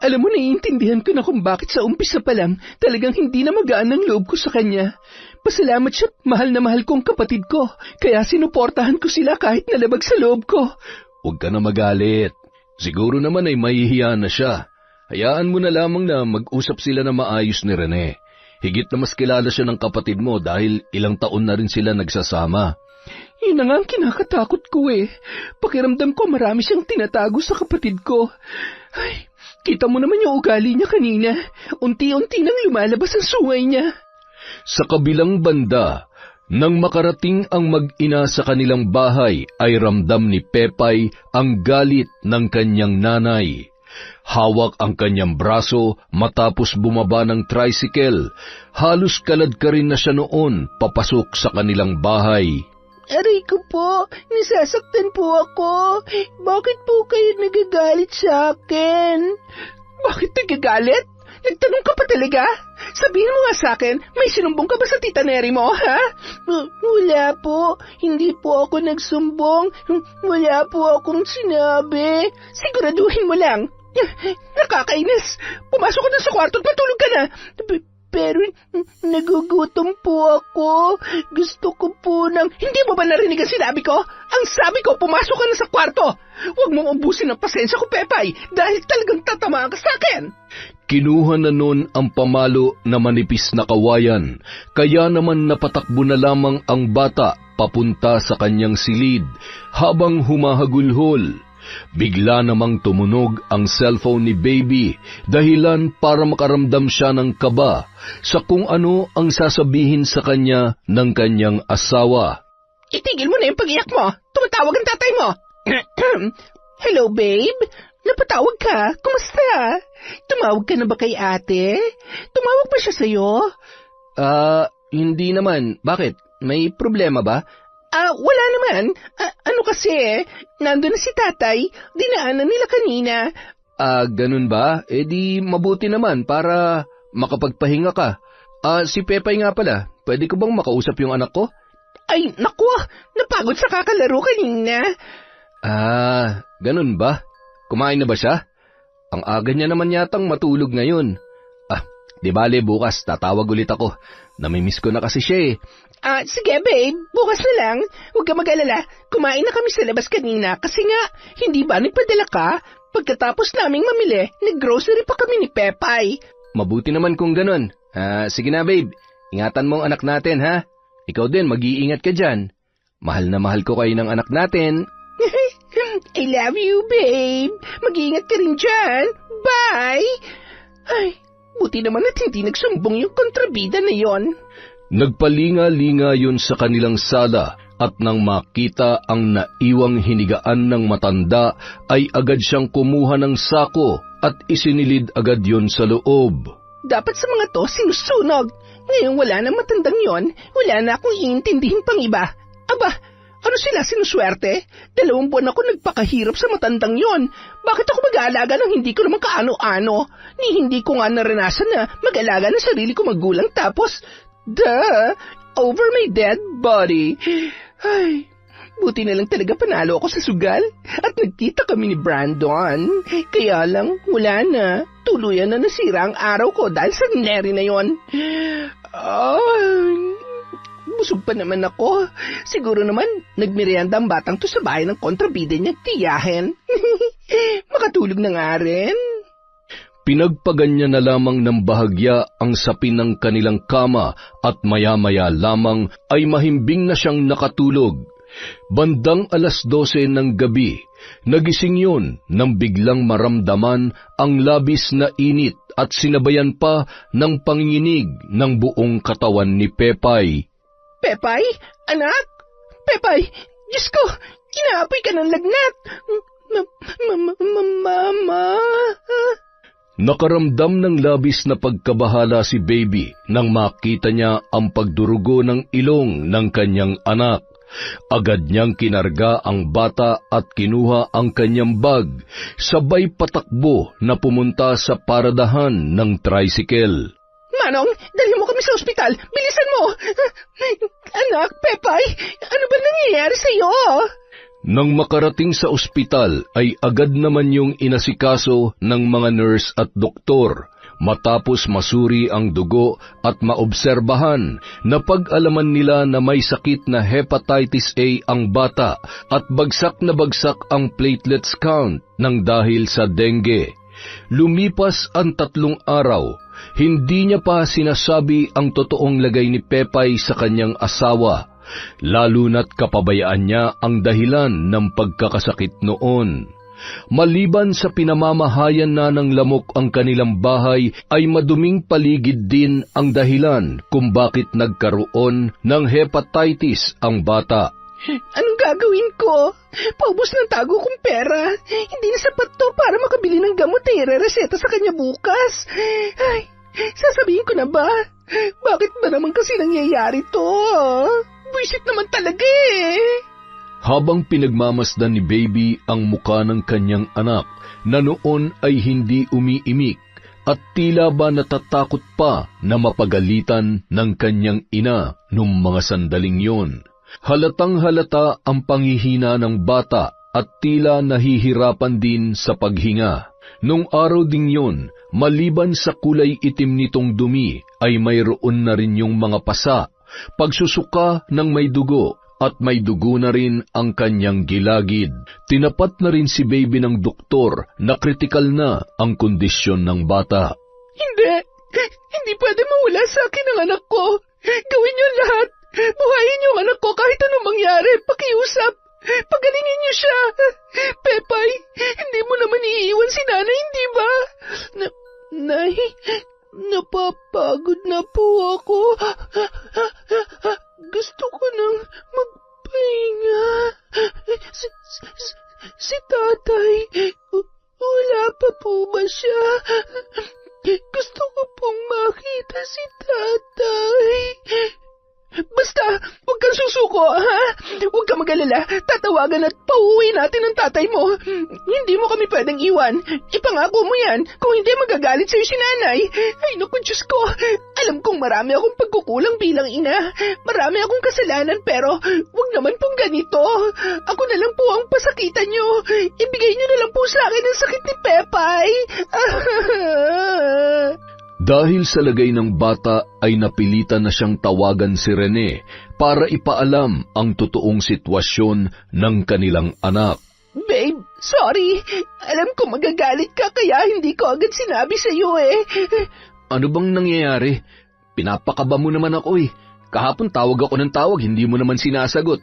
alam mo, naiintindihan ko na kung bakit sa umpisa pa lang talagang hindi na magaan ang loob ko sa kanya. Pasalamat siya't mahal na mahal kong kapatid ko, kaya sinuportahan ko sila kahit nalabag sa loob ko. Huwag ka na magalit. Siguro naman ay mahihiya na siya. Hayaan mo na lamang na mag-usap sila na maayos ni Rene. Higit na mas kilala siya ng kapatid mo dahil ilang taon na rin sila nagsasama. Yun na nga ang kinakatakot ko eh. Pakiramdam ko marami siyang tinatago sa kapatid ko. Ay, kita mo naman yung ugali niya kanina. Unti-unti nang lumalabas ang sungay niya. Sa kabilang banda, nang makarating ang mag-ina sa kanilang bahay, ay ramdam ni Pepay ang galit ng kanyang nanay. Hawak ang kanyang braso matapos bumaba ng tricycle. Halos kalad ka rin na siya noon papasok sa kanilang bahay. Aray ko po, nasasaktan po ako. Bakit po kayo nagagalit sa akin? Bakit nagagalit? Nagtanong ka pa talaga? Sabihin mo nga sa akin, may sinumbong ka ba sa tita Neri mo, ha? Wala po. Hindi po ako nagsumbong. Wala po akong sinabi. Siguraduhin mo lang. Nakakainis. Pumasok ka na sa kwarto at matulog ka na. Pero nagugutom po ako. Gusto ko po ng... Hindi mo ba narinig ang sinabi ko? Ang sabi ko, pumasok ka na sa kwarto. Huwag mong umbusin ang pasensya ko, Pepay, dahil talagang tatamaan ka sa akin. Kinuha na nun ang pamalo na manipis na kawayan, kaya naman napatakbo na lamang ang bata papunta sa kanyang silid habang humahagulhol. Bigla namang tumunog ang cellphone ni Baby, dahilan para makaramdam siya ng kaba sa kung ano ang sasabihin sa kanya ng kanyang asawa. Itigil mo na yung pag-iyak mo. Tumatawag ang tatay mo. Hello, babe. Napatawag ka? Kumusta? Tumawag ka na ba kay ate? Tumawag ba siya sa'yo? Hindi naman. Bakit? May problema ba? Wala naman. Ano kasi, nandun na si tatay. Dinaanan nila kanina. Ganun ba? Di mabuti naman para makapagpahinga ka. Si Pepay nga pala. Pwede ko bang makausap yung anak ko? Ay, naku, napagod sa kakalaro kanina. Ganun ba? Kumain na ba siya? Ang aga niya naman yatang matulog ngayon. Di bale, bukas tatawag ulit ako. Namimiss ko na kasi siya eh. Sige babe, bukas na lang. Huwag ka mag-alala. Kumain na kami sa labas kanina kasi nga, hindi ba nagpadala ka? Pagkatapos naming mamili, nag-grocery pa kami ni Pepay. Mabuti naman kung ganun. Sige na babe, ingatan mo ang anak natin ha. Ikaw din, mag-iingat ka dyan. Mahal na mahal ko kayo ng anak natin. I love you babe. Mag-iingat ka rin dyan. Bye! Ay, buti naman at hindi nagsumbong yung kontrabida na yon. Nagpalinga-linga yun sa kanilang sala at nang makita ang naiwang hinigaan ng matanda ay agad siyang kumuha ng sako at isinilid agad yun sa loob. Dapat sa mga to sinusunog. Ngayon wala na matandang yon, wala na akong iintindihin pang iba. Aba, ano sila sinuswerte? 2 buwan ako nagpakahirap sa matandang yon. Bakit ako mag-aalaga ng hindi ko naman kaano-ano? Ni hindi ko nga naranasan na mag-alaga ng sarili ko magulang tapos, over my dead body. Ay, buti na lang talaga panalo ako sa sugal at nagkita kami ni Brandon. Kaya lang, wala na. Tuluyan na nasira ang araw ko dahil sa nangyari na yon. Busog pa naman ako. Siguro naman, nagmerienda ang batang to sa bahay ng kontrabida niyang tiyahin. Makatulog na nga rin. Pinagpaganya na lamang ng bahagya ang sapin ng kanilang kama at maya-maya lamang ay mahimbing na siyang nakatulog. Bandang 12:00 ng gabi, nagising yun nang biglang maramdaman ang labis na init at sinabayan pa ng panginginig ng buong katawan ni Pepay. Pepay? Anak? Pepay, Diyos ko, inaapoy ka ng lagnat. Mama? Nakaramdam ng labis na pagkabahala si Baby nang makita niya ang pagdurugo ng ilong ng kanyang anak. Agad niyang kinarga ang bata at kinuha ang kanyang bag, sabay patakbo na pumunta sa paradahan ng tricycle. Manong, dalhin mo kami sa ospital. Bilisan mo! Anak, Pepay, ano ba nangyayari sa iyo? Nang makarating sa ospital ay agad naman yung inasikaso ng mga nurse at doktor. Matapos masuri ang dugo at maobserbahan, napag-alaman nila na may sakit na hepatitis A ang bata at bagsak na bagsak ang platelets count ng dahil sa dengue. Lumipas ang 3 araw, hindi niya pa sinasabi ang totoong lagay ni Pepay sa kanyang asawa, lalo na't kapabayaan niya ang dahilan ng pagkakasakit noon. Maliban sa pinamamahayan na ng lamok ang kanilang bahay, ay maduming paligid din ang dahilan kung bakit nagkaroon ng hepatitis ang bata. Anong gagawin ko? Paubos ng tago kong pera. Hindi na sapat to para makabili ng gamot na irereseta sa kanya bukas. Ay, sasabihin ko na ba? Bakit ba naman kasi nangyayari to? Buisit naman talaga eh. Habang pinagmamasdan ni Baby ang muka ng kanyang anak na noon ay hindi umiimik at tila ba natatakot pa na mapagalitan ng kanyang ina nung mga sandaling yon. Halatang halata ang panghihina ng bata at tila nahihirapan din sa paghinga. Nung araw ding yon, maliban sa kulay itim nitong dumi ay mayroon na rin yung mga pasa, pagsusuka ng may dugo, at may dugo na rin ang kanyang gilagid. Tinapat na rin si Baby ng doktor na kritikal na ang kondisyon ng bata. Hindi pwede mawala sa akin ang anak ko. Gawin niyo lahat. Buhayin yung anak ko kahit anong mangyari. Pakiusap. Pagalingin niyo siya. Pepay, hindi mo naman iiwan si nanay, hindi ba? Nay, napapagod na po ako. Gusto ko nang magpahinga. Si tatay, wala pa po ba siya? Gusto ko pong makita si tatay. Basta, huwag kang susuko, ha? Huwag kang mag-alala. Tatawagan at pauwi natin ang tatay mo. Hindi mo kami pwedeng iwan. Ipangako mo yan. Kung hindi, magagalit sa'yo si nanay. Ay, naku, Diyos ko. Alam kong marami akong pagkukulang bilang ina. Marami akong kasalanan, pero huwag naman pong ganito. Ako na lang po ang pasakitan nyo. Ibigay nyo na lang po sa akin ang sakit ni Pepay. Dahil sa lagay ng bata ay napilitan na siyang tawagan si Rene para ipaalam ang totoong sitwasyon ng kanilang anak. Babe, sorry. Alam ko magagalit ka kaya hindi ko agad sinabi sa iyo eh. Ano bang nangyayari? Pinapakaba mo naman ako eh. Kahapon tawag ako ng tawag, hindi mo naman sinasagot.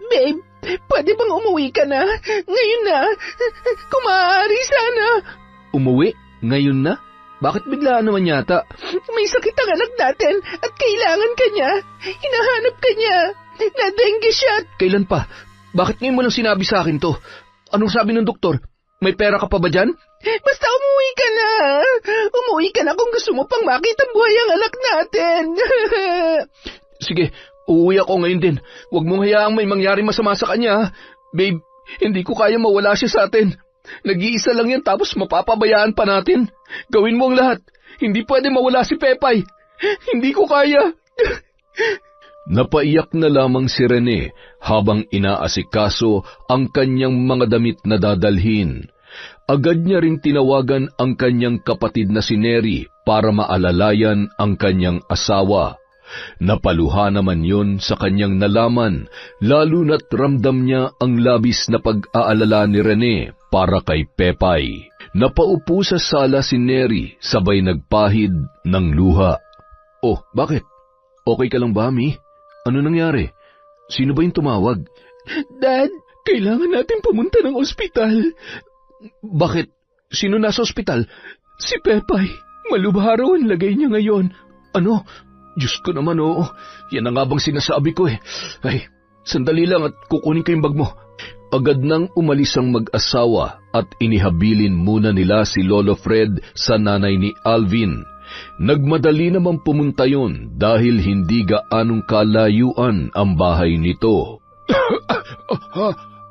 Babe, pwede bang umuwi ka na? Ngayon na. Kung maaari sana. Umuwi? Ngayon na? Bakit biglaan naman yata? May sakit ang anak natin at kailangan ka niya. Hinahanap ka niya. Na-dengue siya. Kailan pa? Bakit ngayon mo lang sinabi sa akin to? Anong sabi ng doktor? May pera ka pa ba dyan? Basta umuwi ka na. Umuwi ka na kung gusto mo pang makita buhay ang anak natin. Sige, uuwi ako ngayon din. Huwag mong hayaang may mangyaring masama sa kanya. Babe, hindi ko kaya mawala siya sa atin. Nag-iisa lang yan tapos mapapabayaan pa natin. Gawin mo ang lahat. Hindi pwede mawala si Pepay. Hindi ko kaya. Napaiyak na lamang si Rene habang inaasikaso ang kanyang mga damit na dadalhin. Agad niya ring tinawagan ang kanyang kapatid na si Neri para maalalayan ang kanyang asawa. Napaluha naman yon sa kanyang nalaman, lalo na't ramdam niya ang labis na pag-aalala ni Rene para kay Pepay. Napaupo sa sala si Neri, sabay nagpahid ng luha. Oh, bakit? Okay ka lang ba, Mi? Ano nangyari? Sino ba yung tumawag? Dad, kailangan natin pumunta ng ospital. Bakit? Sino nasa ospital? Si Pepay. Malubha raw ang lagay niya ngayon. Ano? Diyos ko naman, oo. Yan ang nga bang sinasabi ko eh. Ay, sandali lang at kukunin ko yung bag mo. Agad nang umalis ang mag-asawa at inihabilin muna nila si Lolo Fred sa nanay ni Alvin. Nagmadali naman pumunta yon dahil hindi gaanong kalayuan ang bahay nito.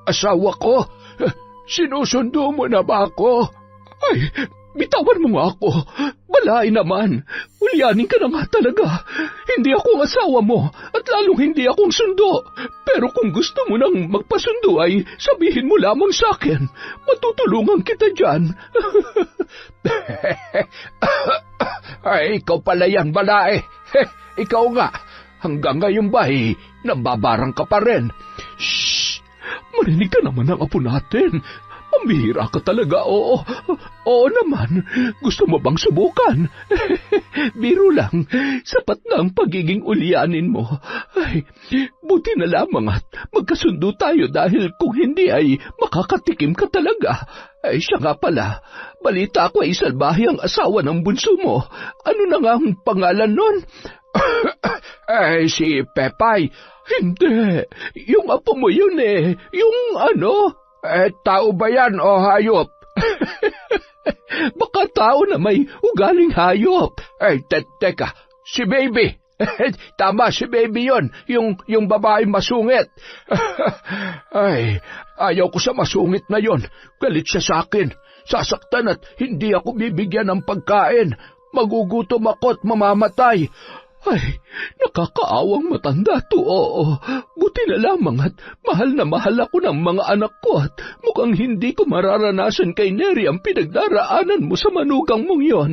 Asawa ko, sinusundo mo na ba ako? Ay, bitawan mo nga ako. Balain naman. Ulyanin ka na nga talaga. Hindi ako ang asawa mo at lalong hindi akong sundo. Pero kung gusto mo nang magpasundo ay sabihin mo lamang sa akin. Matutulungan kita dyan. Ay, ikaw pala yan, balae. Ikaw nga. Hanggang ngayon ba nambabarang ka pa rin? Shhh! Marinig ka naman ng apo natin. Pambihira ka talaga, oo. Oo naman. Gusto mo bang subukan? Biro lang. Sapat na ang pagiging ulyanin mo. Ay, buti na lamang at magkasundo tayo dahil kung hindi ay makakatikim ka talaga. Ay, siya nga pala. Balita ko ay salbahe ang asawa ng bunso mo. Ano na nga ang pangalan nun? Ay, si Pepay. Hindi. Yung apo mo yun eh. Yung ano? Tao ba yan o hayop? Baka tao na may ugaling hayop. Ay, teka, si Baby. Tama, si Baby yon, yung babae masungit. Ay, ayaw ko sa masungit na yon. Galit siya sa akin. Sasaktan at hindi ako bibigyan ng pagkain. Magugutom ako at mamamatay. Ay, nakakaawang matanda to, oo. Buti na lamang at mahal na mahal ako ng mga anak ko at mukhang hindi ko mararanasan kay Neri ang pinagdaraanan mo sa manugang mong yon.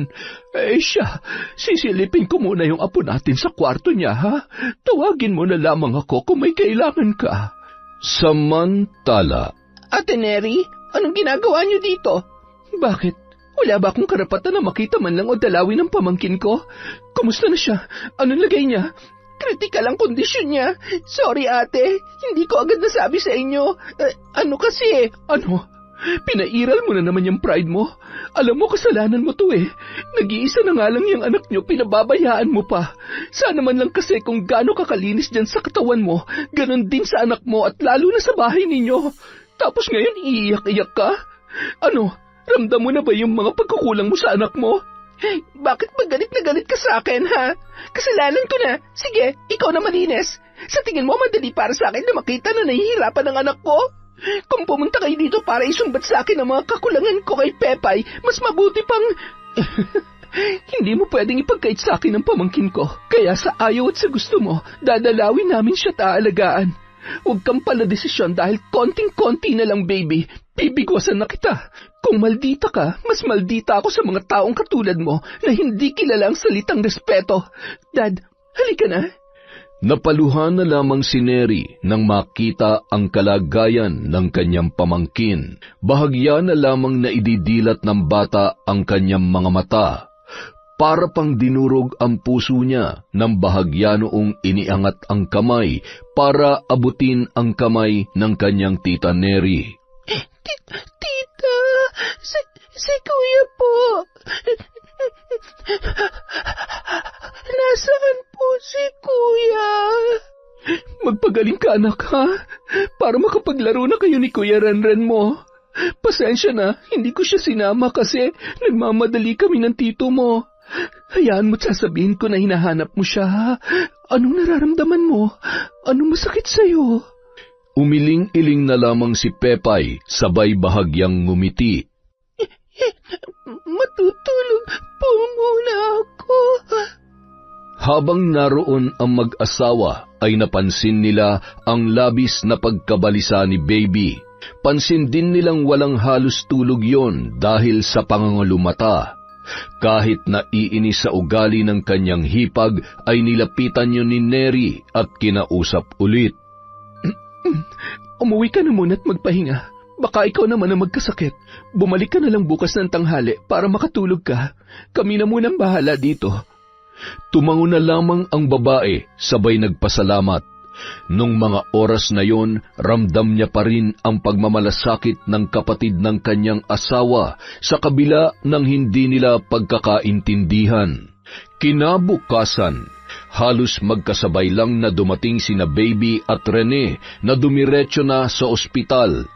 Eh siya, sisilipin ko muna yung apo natin sa kwarto niya, ha? Tawagin mo na lamang ako kung may kailangan ka. Samantala. Ate Neri, anong ginagawa niyo dito? Bakit? Wala ba akong karapatan na makita man lang o dalawin ng pamangkin ko? Kumusta na siya? Anong lagay niya? Kritikal ang kondisyon niya. Sorry ate, hindi ko agad nasabi sa inyo. Ano kasi? Ano? Pinairal mo na naman yung pride mo. Alam mo, kasalanan mo to eh. Nag-iisa na nga lang yung anak niyo, pinababayaan mo pa. Sana man lang kasi kung gaano kakalinis dyan sa katawan mo, ganon din sa anak mo at lalo na sa bahay ninyo. Tapos ngayon iiyak-iyak ka? Ano? Ramdam mo na ba yung mga pagkukulang mo sa anak mo? Bakit ba galit na galit ka sa akin, ha? Kasalanan ko na. Sige, ikaw na malinis. Sa tingin mo, madali para sa akin na makita na nahihirapan ang anak ko? Kung pumunta kayo dito para isumbat sa akin ang mga kakulangan ko kay Pepay, mas mabuti pang... Hindi mo pwedeng ipagkait sa akin ang pamangkin ko. Kaya sa ayaw at sa gusto mo, dadalawin namin siya at aalagaan. Huwag kang pala desisyon dahil konting-konti na lang, baby. Bibigwasan na kita. Kung maldita ka, mas maldita ako sa mga taong katulad mo na hindi kilala ang salitang respeto. Dad, halika na. Napaluhan na lamang si Neri nang makita ang kalagayan ng kanyang pamangkin. Bahagya na lamang na ididilat ng bata ang kanyang mga mata. Para pang dinurog ang puso niya ng bahagya noong iniangat ang kamay para abutin ang kamay ng kanyang tita Neri. Tita, si Kuya po. Nasaan po si Kuya? Magpagaling ka, anak, ha? Para makapaglaro na kayo ni Kuya Renren mo. Pasensya na, hindi ko siya sinama kasi nagmamadali kami ng tito mo. Hayaan mo't sasabihin ko na hinahanap mo siya, ha? Anong nararamdaman mo? Anong masakit sa'yo? Umiling-iling na lamang si Pepay, sabay bahagyang ngumiti. Matutulog po muna ako. Habang naroon ang mag-asawa, ay napansin nila ang labis na pagkabalisa ni Baby. Pansin din nilang walang halos tulog yon dahil sa pangangalumata. Kahit naiinis sa ugali ng kanyang hipag, ay nilapitan yun ni Neri at kinausap ulit. Umuwi ka na muna at magpahinga. Baka ikaw naman ang magkasakit. Bumalik ka na lang bukas ng tanghali para makatulog ka. Kami na munang bahala dito. Tumango na lamang ang babae, sabay nagpasalamat. Nung mga oras na yon, ramdam niya pa rin ang pagmamalasakit ng kapatid ng kanyang asawa sa kabila ng hindi nila pagkakaintindihan. Kinabukasan, halos magkasabay lang na dumating sina Baby at Rene na dumiretso na sa ospital.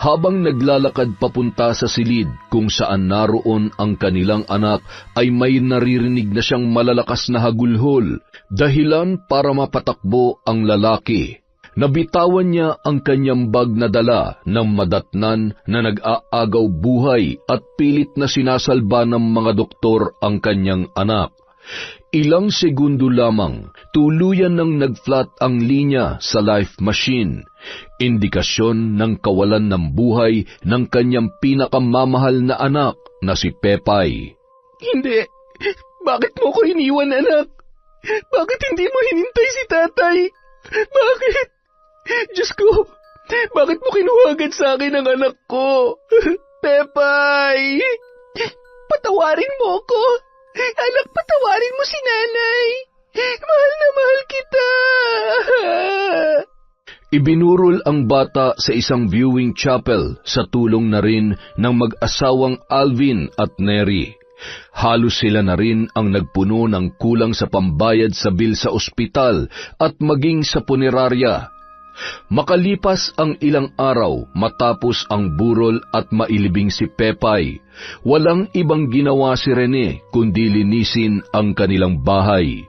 Habang naglalakad papunta sa silid kung saan naroon ang kanilang anak, ay may naririnig na siyang malalakas na hagulhol, dahilan para mapatakbo ang lalaki. Nabitawan niya ang kanyang bag na dala ng madatnan na nag-aagaw buhay at pilit na sinasalba ng mga doktor ang kanyang anak. Ilang segundo lamang, tuluyan nang nag-flat ang linya sa life machine. Indikasyon ng kawalan ng buhay ng kanyang pinakamamahal na anak na si Pepay. Hindi. Bakit mo ko iniwan, anak? Bakit hindi mo hinintay si tatay? Bakit? Diyos ko, bakit mo kinuha agad sa akin ang anak ko? Pepay! Patawarin mo ko. Anak, patawarin mo si nanay. Mahal na mahal kita. Ibinurol ang bata sa isang viewing chapel sa tulong na rin ng mag-asawang Alvin at Neri. Halos sila na rin ang nagpuno ng kulang sa pambayad sa bil sa ospital at maging sa punerarya. Makalipas ang ilang araw matapos ang burol at mailibing si Pepay, walang ibang ginawa si Rene kundi linisin ang kanilang bahay.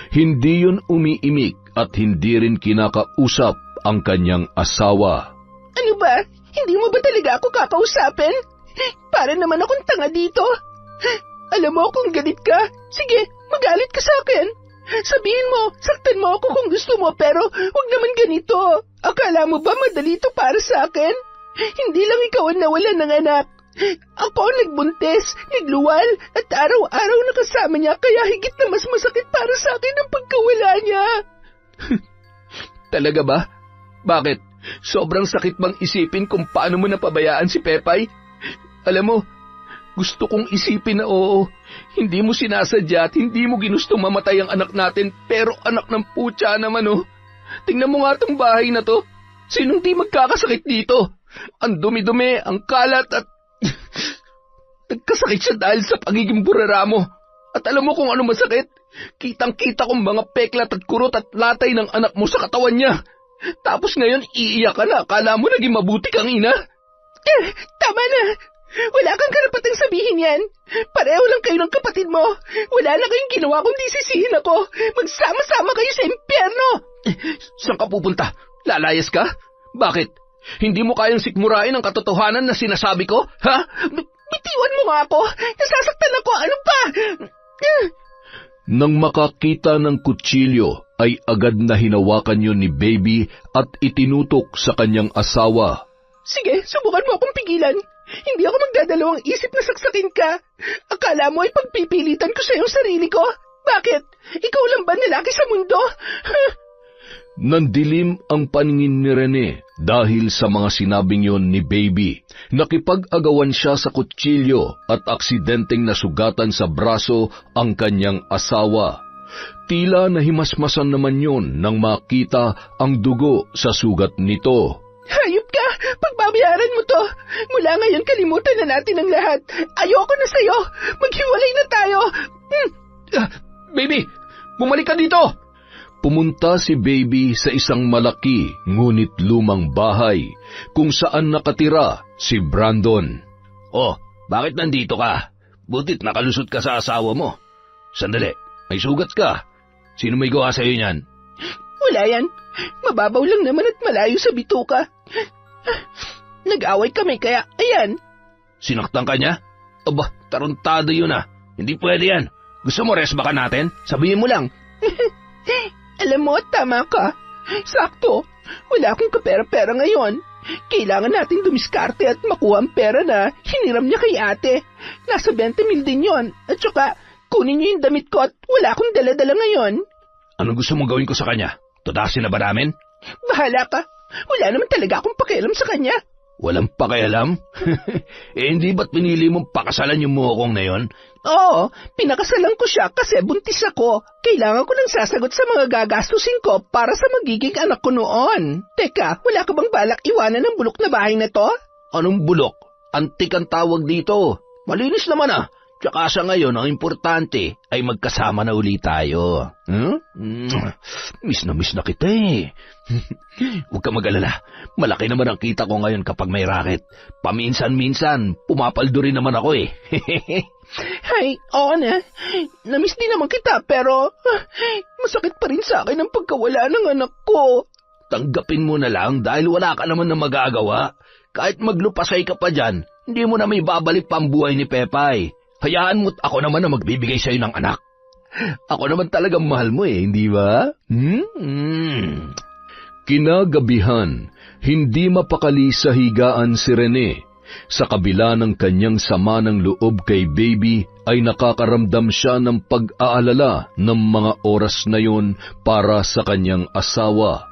Hindi yun umiimik at hindi rin kinakausap ang kanyang asawa. Ano ba? Hindi mo ba talaga ako kakausapin? Para naman akong tanga dito. Alam mo kung galit ka, sige, magalit ka sa akin. Sabihin mo, saktan mo ako kung gusto mo, pero huwag naman ganito. Akala mo ba madali ito para sa akin? Hindi lang ikaw ang nawalan ng anak. Ako ang nagbuntis, nagluwal, at araw-araw nakasama niya, kaya higit na mas masakit para sa akin ang pagkawala niya. Talaga ba? Bakit? Sobrang sakit bang isipin kung paano mo napabayaan si Pepay? Alam mo, gusto kong isipin na oo, hindi mo sinasadya at hindi mo ginustong mamatay ang anak natin, pero anak ng putya naman oh. Tingnan mo nga itong bahay na to. Sinong di magkakasakit dito? Ang dumi-dumi, ang kalat at... Nagkasakit siya dahil sa pagiging burera mo. At alam mo kung ano masakit? Kitang-kita kong mga peklat at kurot at latay ng anak mo sa katawan niya. Tapos ngayon iiyak ka na, akala mo naging mabuti kang ina? Tama na. Wala kang karapatang sabihin yan. Pareho lang kayo ng kapatid mo. Wala na kayong ginawa kundi sisihin ako. Magsama-sama kayo sa impyerno. Saan ka pupunta? Lalayas ka? Bakit? Hindi mo kayang sikmurain ang katotohanan na sinasabi ko? Ha? Bitiwan mo nga ako. Nasasaktan ako. Ano pa? Nang makakita ng kutsilyo, ay agad na hinawakan yun ni Baby at itinutok sa kanyang asawa. Sige, subukan mo akong pigilan. Hindi ako magdadalawang isip na saksakin ka. Akala mo ay pagpipilitan ko sa iyong sarili ko? Bakit? Ikaw lang ba lalaki sa mundo? Nandilim ang paningin ni Rene dahil sa mga sinabing yon ni Baby. Nakipag-agawan siya sa kutsilyo at aksidenteng nasugatan sa braso ang kanyang asawa. Tila nahimasmasan naman yon nang makita ang dugo sa sugat nito. Hayop ka! Pagbabayaran mo to! Mula ngayon kalimutan na natin ang lahat. Ayoko na sa'yo! Maghiwalay na tayo! Baby! Bumalik ka dito! Pumunta si Baby sa isang malaki ngunit lumang bahay kung saan nakatira si Brandon. Oh, bakit nandito ka? Butit nakalusot ka sa asawa mo. Sandali, may sugat ka. Sino may gawa sa'yo niyan? Wala yan. Mababaw lang naman at malayo sa bituka. Nag-away kami kaya, ayan. Sinaktan ka niya? Aba, taruntado yun ah. Hindi pwede yan. Gusto mo resba ka natin? Sabihin mo lang. Alam mo, tama ka. Sakto. Wala akong kapera-pera ngayon. Kailangan natin dumiskarte at makuha ang pera na hiniram niya kay ate. Nasa 20 mil din yon. At saka, kunin niyo yung damit ko at wala akong dala-dala ngayon. Anong gusto mong gawin ko sa kanya? Tudasin na ba namin? Bahala ka. Wala naman talaga akong pakialam sa kanya. Walang pakialam? Hindi ba't pinili mong pakasalan yung mukong na yon? Oo, pinakasalan ko siya kasi buntis ako. Kailangan ko ng sasagot sa mga gagastusin ko para sa magiging anak ko noon. Teka, wala ka bang balak iwanan ng bulok na bahay na to? Anong bulok? Antik ang tawag dito. Malinis naman ah. Tsaka sa ngayon, ang importante ay magkasama na uli tayo. Miss na kita eh. Huwag ka mag-alala. Malaki naman ang kita ko ngayon kapag may racket. Paminsan-minsan, pumapaldo rin naman ako eh. Ay, oo na. Namiss din naman kita pero masakit pa rin sa akin ang pagkawala ng anak ko. Tanggapin mo na lang dahil wala ka naman na magagawa. Kahit maglupasay ka pa dyan, hindi mo na may babalik pa ang buhay ni Pepay. Hayaan mo't ako naman na magbibigay sa'yo ng anak. Ako naman talagang mahal mo eh, hindi ba? Kinagabihan, hindi mapakali sa higaan si Rene. Sa kabila ng kanyang sama ng loob kay Baby, ay nakakaramdam siya ng pag-aalala ng mga oras na yon para sa kanyang asawa.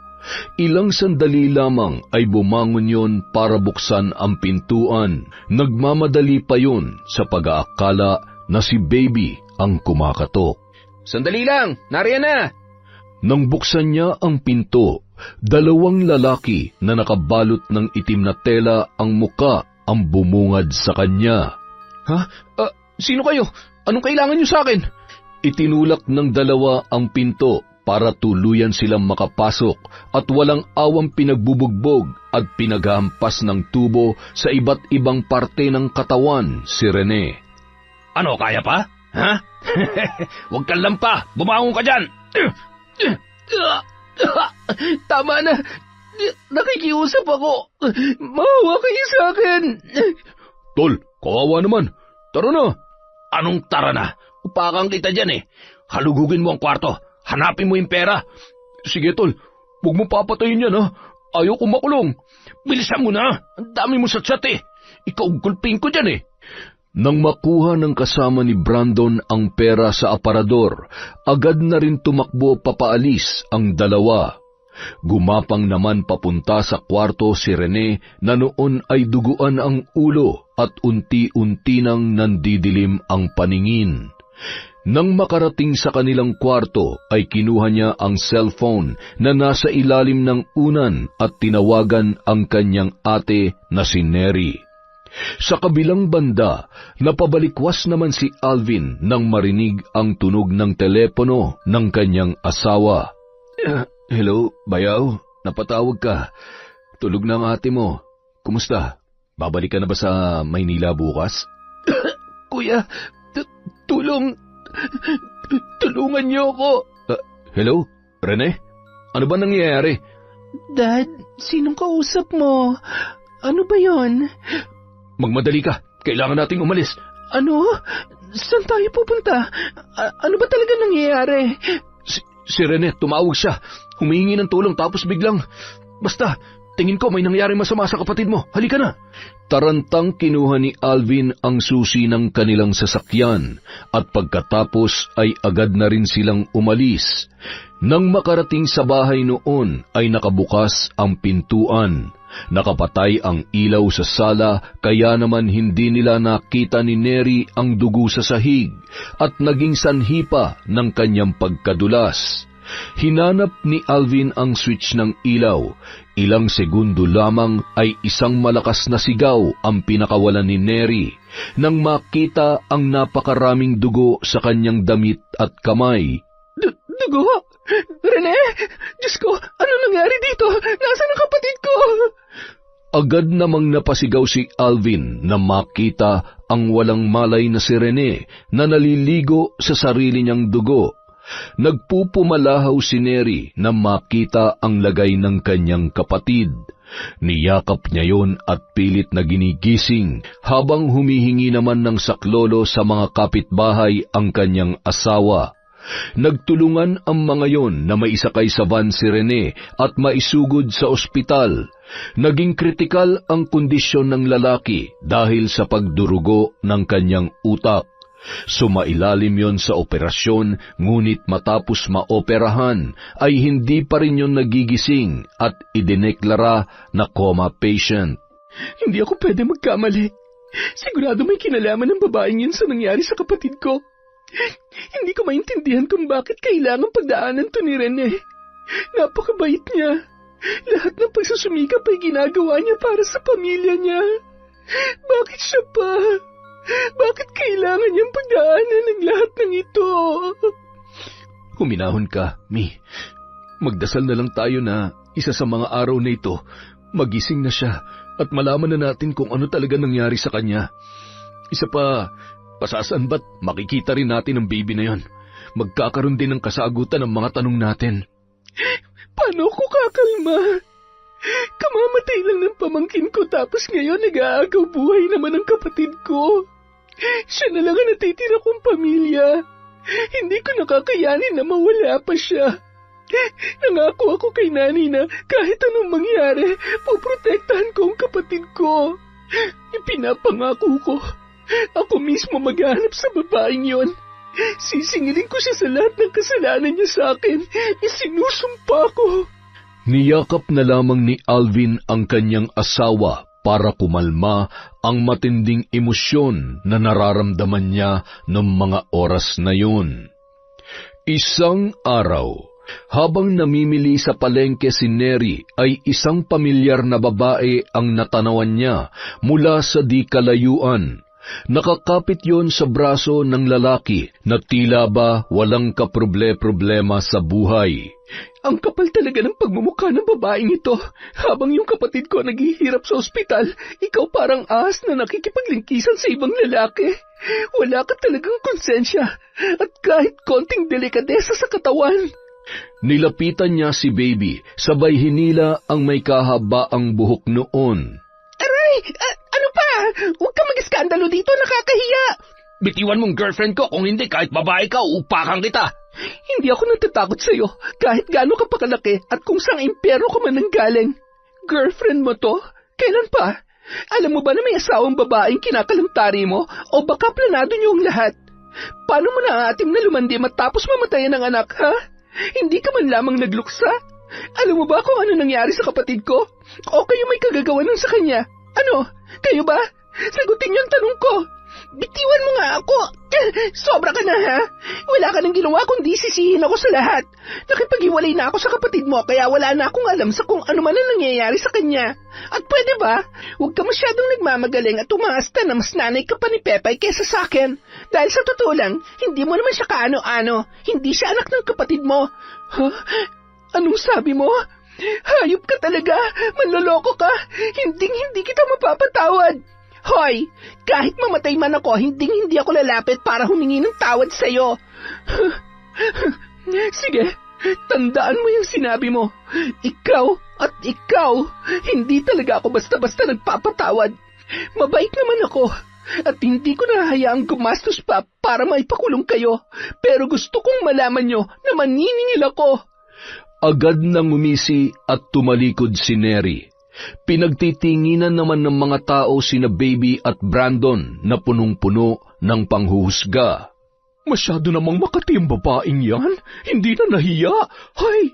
Ilang sandali lamang ay bumangon yon para buksan ang pintuan. Nagmamadali pa yon sa pag-aakala na si Baby ang kumakatok. Sandali lang, nariyan na! Nang buksan niya ang pinto, dalawang lalaki na nakabalot ng itim na tela ang muka ang bumungad sa kanya. Ha? Sino kayo? Anong kailangan niyo sa akin? Itinulak ng dalawa ang pinto para tuluyan silang makapasok at walang awang pinagbubugbog at pinaghampas ng tubo sa iba't ibang parte ng katawan si Rene. Ano, kaya pa? Ha? Huwag kang lampa! Bumangon ka dyan! Tama na! Nakikiusap ako! Mahawa kayo sa akin! Tol, kawawa naman! Tara na! Anong tara na? Upakan kita dyan eh! Halugugin mo ang kwarto! Hanapin mo yung pera. Sige, tol. Huwag mo papatayin yan, ha? Ayaw ko makulong. Bilisan mo na. Ang dami mo satsat, eh. Ikaw gulping ko dyan, eh. Nang makuha ng kasama ni Brandon ang pera sa aparador, agad na rin tumakbo papaalis ang dalawa. Gumapang naman papunta sa kwarto si Rene na noon ay duguan ang ulo at unti-unti nang nandidilim ang paningin. Nang makarating sa kanilang kwarto ay kinuha niya ang cellphone na nasa ilalim ng unan at tinawagan ang kanyang ate na si Neri. Sa kabilang banda, napabalikwas naman si Alvin nang marinig ang tunog ng telepono ng kanyang asawa. Hello, bayaw, napatawag ka. Tulog na ang ate mo. Kumusta? Babalik ka na ba sa Maynila bukas? Kuya, tulungan niyo ako. Hello? Rene? Ano ba nangyayari? Dad, sinong kausap mo? Ano ba yon? Magmadali ka. Kailangan nating umalis. Ano? Saan tayo pupunta? Ano ba talaga nangyayari? Si Rene, tumawag siya. Humihingi ng tulong tapos biglang... Basta, tingin ko may nangyari masama sa kapatid mo. Halika na. Tarantang kinuha ni Alvin ang susi ng kanilang sasakyan at pagkatapos ay agad na rin silang umalis. Nang makarating sa bahay noon ay nakabukas ang pintuan. Nakapatay ang ilaw sa sala kaya naman hindi nila nakita ni Neri ang dugo sa sahig at naging sanhi pa ng kanyang pagkadulas. Hinanap ni Alvin ang switch ng ilaw. Ilang segundo lamang ay isang malakas na sigaw ang pinakawalan ni Neri nang makita ang napakaraming dugo sa kanyang damit at kamay. Dugo? Rene? Diyos ko, ano nangyari dito? Nasaan ang kapatid ko? Agad namang napasigaw si Alvin na makita ang walang malay na si Rene na naliligo sa sarili niyang dugo. Nagpupumalahaw si Neri na makita ang lagay ng kanyang kapatid. Niyakap niya yon at pilit na ginigising habang humihingi naman ng saklolo sa mga kapitbahay ang kanyang asawa. Nagtulungan ang mga yon na maisakay sa van si Rene at maisugod sa ospital. Naging kritikal ang kondisyon ng lalaki dahil sa pagdurugo ng kanyang utak. Sumailalim yon sa operasyon, ngunit matapos maoperahan ay hindi pa rin yon nagigising at idineklara na coma patient. Hindi ako pwede magkamali. Sigurado may kinalaman ng babaeng yun sa nangyari sa kapatid ko. Hindi ko maintindihan kung bakit kailangan pagdaanan to ni Rene. Napakabait niya. Lahat ng pagsusumikap ay ginagawa niya para sa pamilya niya. Bakit siya pa? Bakit kailangan niyang pagdaanan ng lahat ng ito? Huminahon ka, Mi. Magdasal na lang tayo na isa sa mga araw na ito, magising na siya at malaman na natin kung ano talaga nangyari sa kanya. Isa pa, pasasaan ba't makikita rin natin ang baby na yon? Magkakaroon din ng kasagutan ng mga tanong natin. Paano ko kakalma? Kamamatay lang ng pamangkin ko tapos ngayon nag-aagaw buhay naman ang kapatid ko. Siya na lang ang natitira kong pamilya. Hindi ko nakakayanin na mawala pa siya. Nangako ako kay Nani na kahit anong mangyari, poprotektahan ko ang kapatid ko. Ipinapangako ko, ako mismo maghanap sa babaeng yon. Sisingilin ko siya sa lahat ng kasalanan niya sa akin. Isinusumpa ko. Niyakap na lamang ni Alvin ang kanyang asawa para kumalma ang matinding emosyon na nararamdaman niya noong mga oras na yun. Isang araw, habang namimili sa palengke si Neri ay isang pamilyar na babae ang natanawan niya mula sa di kalayuan. Nakakapit yon sa braso ng lalaki na tila ba walang kaproble-problema sa buhay. Ang kapal talaga ng pagmumukha ng babaeng ito. Habang yung kapatid ko naghihirap sa ospital, ikaw parang ahas na nakikipaglingkisan sa ibang lalaki. Wala ka talagang konsensya at kahit konting delikadesa sa katawan. Nilapitan niya si Baby, sabay hinila ang may kahabaang buhok noon. Aray! Ano pa? Huwag ka mag-iskandalo dito, nakakahiya! Bitiwan mong girlfriend ko, kung hindi kahit babae ka, upakan kita. Hindi ako natatakot sa'yo, kahit gaano ka pakalaki at kung saang impyerno ka man nanggaling. Girlfriend mo to? Kailan pa? Alam mo ba na may asawang babaeng kinakalamtari mo o baka planado niyo ang lahat? Paano mo naaatim na lumandim at tapos mamatayan ng anak, ha? Hindi ka man lamang nagluksa? Alam mo ba kung ano nangyari sa kapatid ko? O kayo may kagagawan nun sa kanya? Ano? Kayo ba? Sagutin niyo ang tanong ko. Bitiwan mo nga ako. Sobra ka na, ha? Wala ka nang ginawa kundi sisihin ako sa lahat. Nakipag-iwalay na ako sa kapatid mo kaya wala na akong alam sa kung ano man ang nangyayari sa kanya. At pwede ba? Huwag ka masyadong nagmamagaling at umaasta na mas nanay ka pa ni Pepay kesa sa akin. Dahil sa totoo lang, hindi mo naman siya kaano-ano. Hindi siya anak ng kapatid mo. Huh? Anong sabi mo? Hayop ka talaga. Manloloko ka. Hindi kita mapapatawad. Hoy, kahit mamatay man ako, hindi ako lalapit para humingi ng tawad sa'yo. Sige, tandaan mo yung sinabi mo. Ikaw at ikaw, hindi talaga ako basta-basta nagpapatawad. Mabait naman ako. At hindi ko nahahayaang gumastos pa para maipakulong kayo. Pero gusto kong malaman nyo na maniningil ako. Agad nang umisi at tumalikod si Neri. Pinagtitinginan naman ng mga tao sina Baby at Brandon na punong-puno ng panghuhusga. Masyado namang makati ang babaeng yan. Hindi na nahiya. Hoy,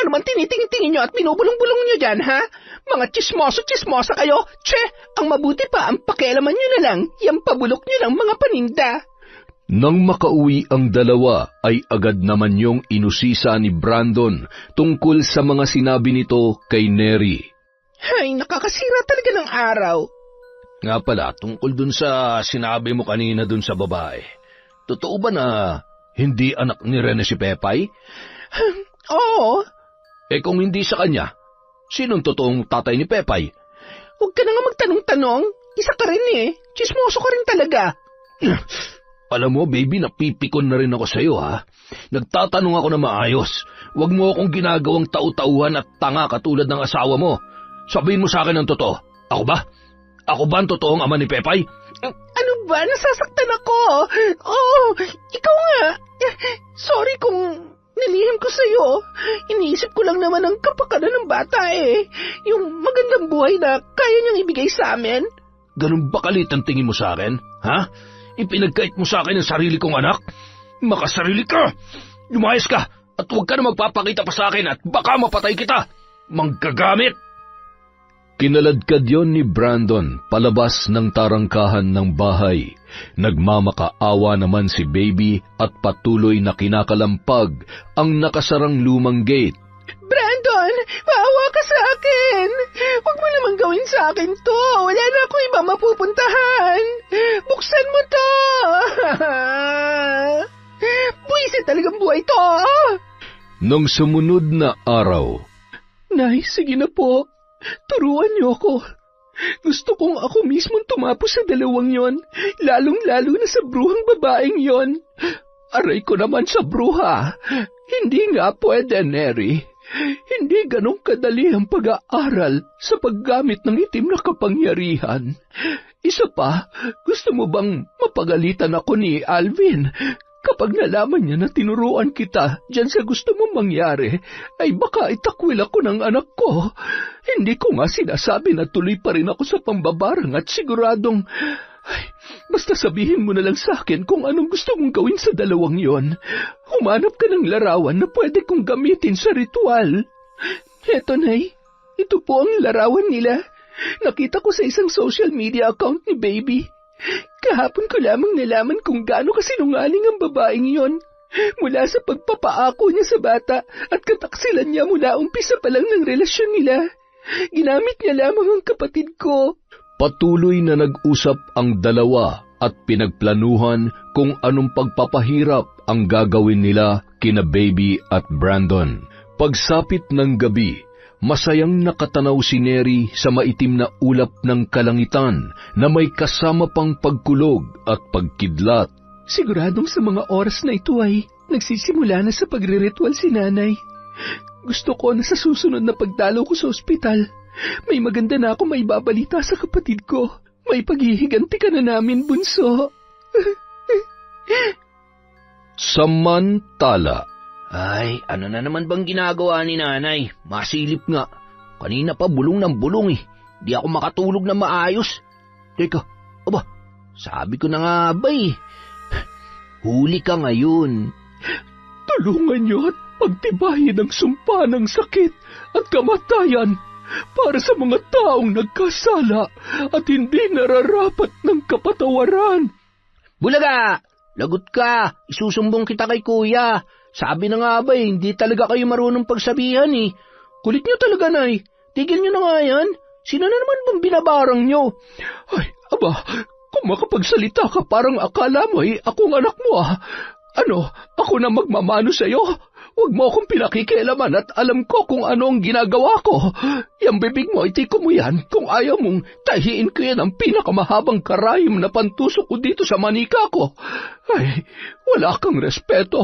ano man tinitingin-tingin nyo at binubulong-bulong nyo dyan, ha? Mga chismosa kayo. Tse, ang mabuti pa, ang pakialaman nyo na lang, yung pabulok nyo ng mga paninda. Nang makauwi ang dalawa, ay agad naman yung inusisa ni Brandon tungkol sa mga sinabi nito kay Neri. Ay, nakakasira talaga ng araw. Nga pala, tungkol dun sa sinabi mo kanina dun sa babae. Totoo ba na hindi anak ni Rene si Pepay? Oo. Eh kung hindi sa kanya, sinong totoong tatay ni Pepay? Huwag ka na nga magtanong-tanong. Isa ka rin eh. Chismoso ka rin talaga. Alam mo, baby, napipikon na rin ako sa'yo, ha? Nagtatanong ako na maayos. Huwag mo akong ginagawang tau-tauhan at tanga katulad ng asawa mo. Sabihin mo sa akin ang totoo. Ako ba? Ako ba ang totoong ama ni Pepay? Ano ba? Nasasaktan ako. Oh, ikaw nga. Sorry kung nilihim ko sa'yo. Iniisip ko lang naman ang kapakanan ng bata eh. Yung magandang buhay na kaya niyang ibigay sa amin. Ganun ba kalit ang tingin mo sa akin? Ha? Ipinagkait mo sa akin ang sarili kong anak? Makasarili ka! Lumayas ka! At huwag ka na magpapakita pa sa akin at baka mapatay kita! Manggagamit! Kinaladkad yon ni Brandon palabas ng tarangkahan ng bahay. Nagmamakaawa naman si Baby at patuloy na kinakalampag ang nakasarang lumang gate. Brandon, maawa ka sa akin. Huwag mo naman gawin sa akin to. Wala na akong ibang mapupuntahan. Buksan mo to. Buwisit talagang buhay to. Nung sumunod na araw, Nay, sige na po. Turuan niyo ako. Gusto kong ako mismong tumapos sa dalawang yon, lalong-lalo na sa bruhang babaeng yon. Aray ko naman sa bruha. Hindi nga pwede, Neri. Hindi ganong kadali ang pag-aaral sa paggamit ng itim na kapangyarihan. Isa pa, gusto mo bang mapagalitan ako ni Alvin? Kapag nalaman niya na tinuruan kita dyan sa gusto mong mangyari, ay baka itakwil ako ng anak ko. Hindi ko nga sinasabi na tuloy pa rin ako sa pambabarang at siguradong... Ay, basta sabihin mo na lang sa akin kung anong gusto mong gawin sa dalawang yon. Humanap ka ng larawan na pwede kong gamitin sa ritual. Heto, Nay. Ito po ang larawan nila. Nakita ko sa isang social media account ni Baby. Kahapon ko lamang nalaman kung gaano kasinungaling ang babaeng yon. Mula sa pagpapaako niya sa bata at kataksilan niya mula umpisa pa lang ng relasyon nila. Ginamit niya lamang ang kapatid ko. patuloy na nag-usap ang dalawa at pinagplanuhan kung anong pagpapahirap ang gagawin nila kina Baby at Brandon. Pagsapit ng gabi, masayang nakatanaw si Neri sa maitim na ulap ng kalangitan na may kasama pang pagkulog at pagkidlat. Siguradong sa mga oras na ito ay nagsisimula na sa pagre-ritual si Nanay. Gusto ko na sa susunod na pagdalaw ko sa ospital, may maganda na ako may babalita sa kapatid ko. May paghihiganti ka na namin, bunso. Samantala, ay, ano na naman bang ginagawa ni Nanay? Masilip nga. Kanina pa bulong ng bulong eh. Di ako makatulog na maayos. Teka, aba, sabi ko na nga ba eh. Huli ka ngayon. Tulungan niyo at pagtibayin ang sumpa ng sakit at kamatayan para sa mga taong nagkasala at hindi nararapat ng kapatawaran. Bulaga! Lagot ka! Isusumbong kita kay Kuya. Sabi na nga ba hindi talaga kayo marunong pagsabihan eh. Kulit niyo talaga, Nay. Tigil niyo na nga yan. Sino na naman bang binabarang niyo? Ay, aba, kung makapagsalita ka parang akala mo akong anak mo ah. Ano, ako na magmamano sa'yo? Huwag mo akong pinakikialaman at alam ko kung ano ang ginagawa ko. Yang bibig mo, itiko mo yan. Kung ayaw mong, tahiin ko yan ang pinakamahabang karayom na pantusok ko dito sa manika ko. Ay, wala kang respeto.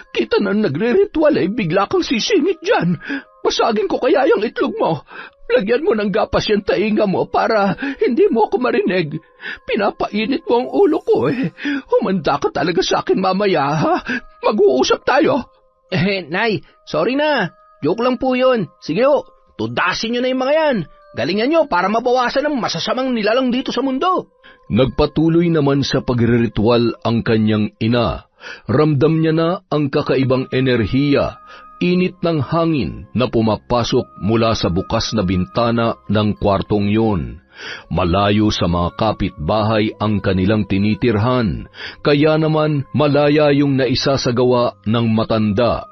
Kita na nagre-ritual ay bigla kang sisingit dyan. Masagin ko kaya yung itlog mo. Lagyan mo ng gapas yung tainga mo para hindi mo ako marinig. Pinapainit mo ang ulo ko eh. Humanda ka talaga sa akin mamaya, ha? Mag-uusap tayo. Nay, sorry na. Joke lang po yun. Sige ho, tudasin nyo na yung mga yan. Galingan nyo para mabawasan ang masasamang nilalang dito sa mundo. Nagpatuloy naman sa pagriritual ang kanyang ina. Ramdam niya na ang kakaibang enerhiya, init ng hangin na pumapasok mula sa bukas na bintana ng kwartong yun. Malayo sa mga kapitbahay ang kanilang tinitirhan, kaya naman malaya yung naisasagawa ng matanda.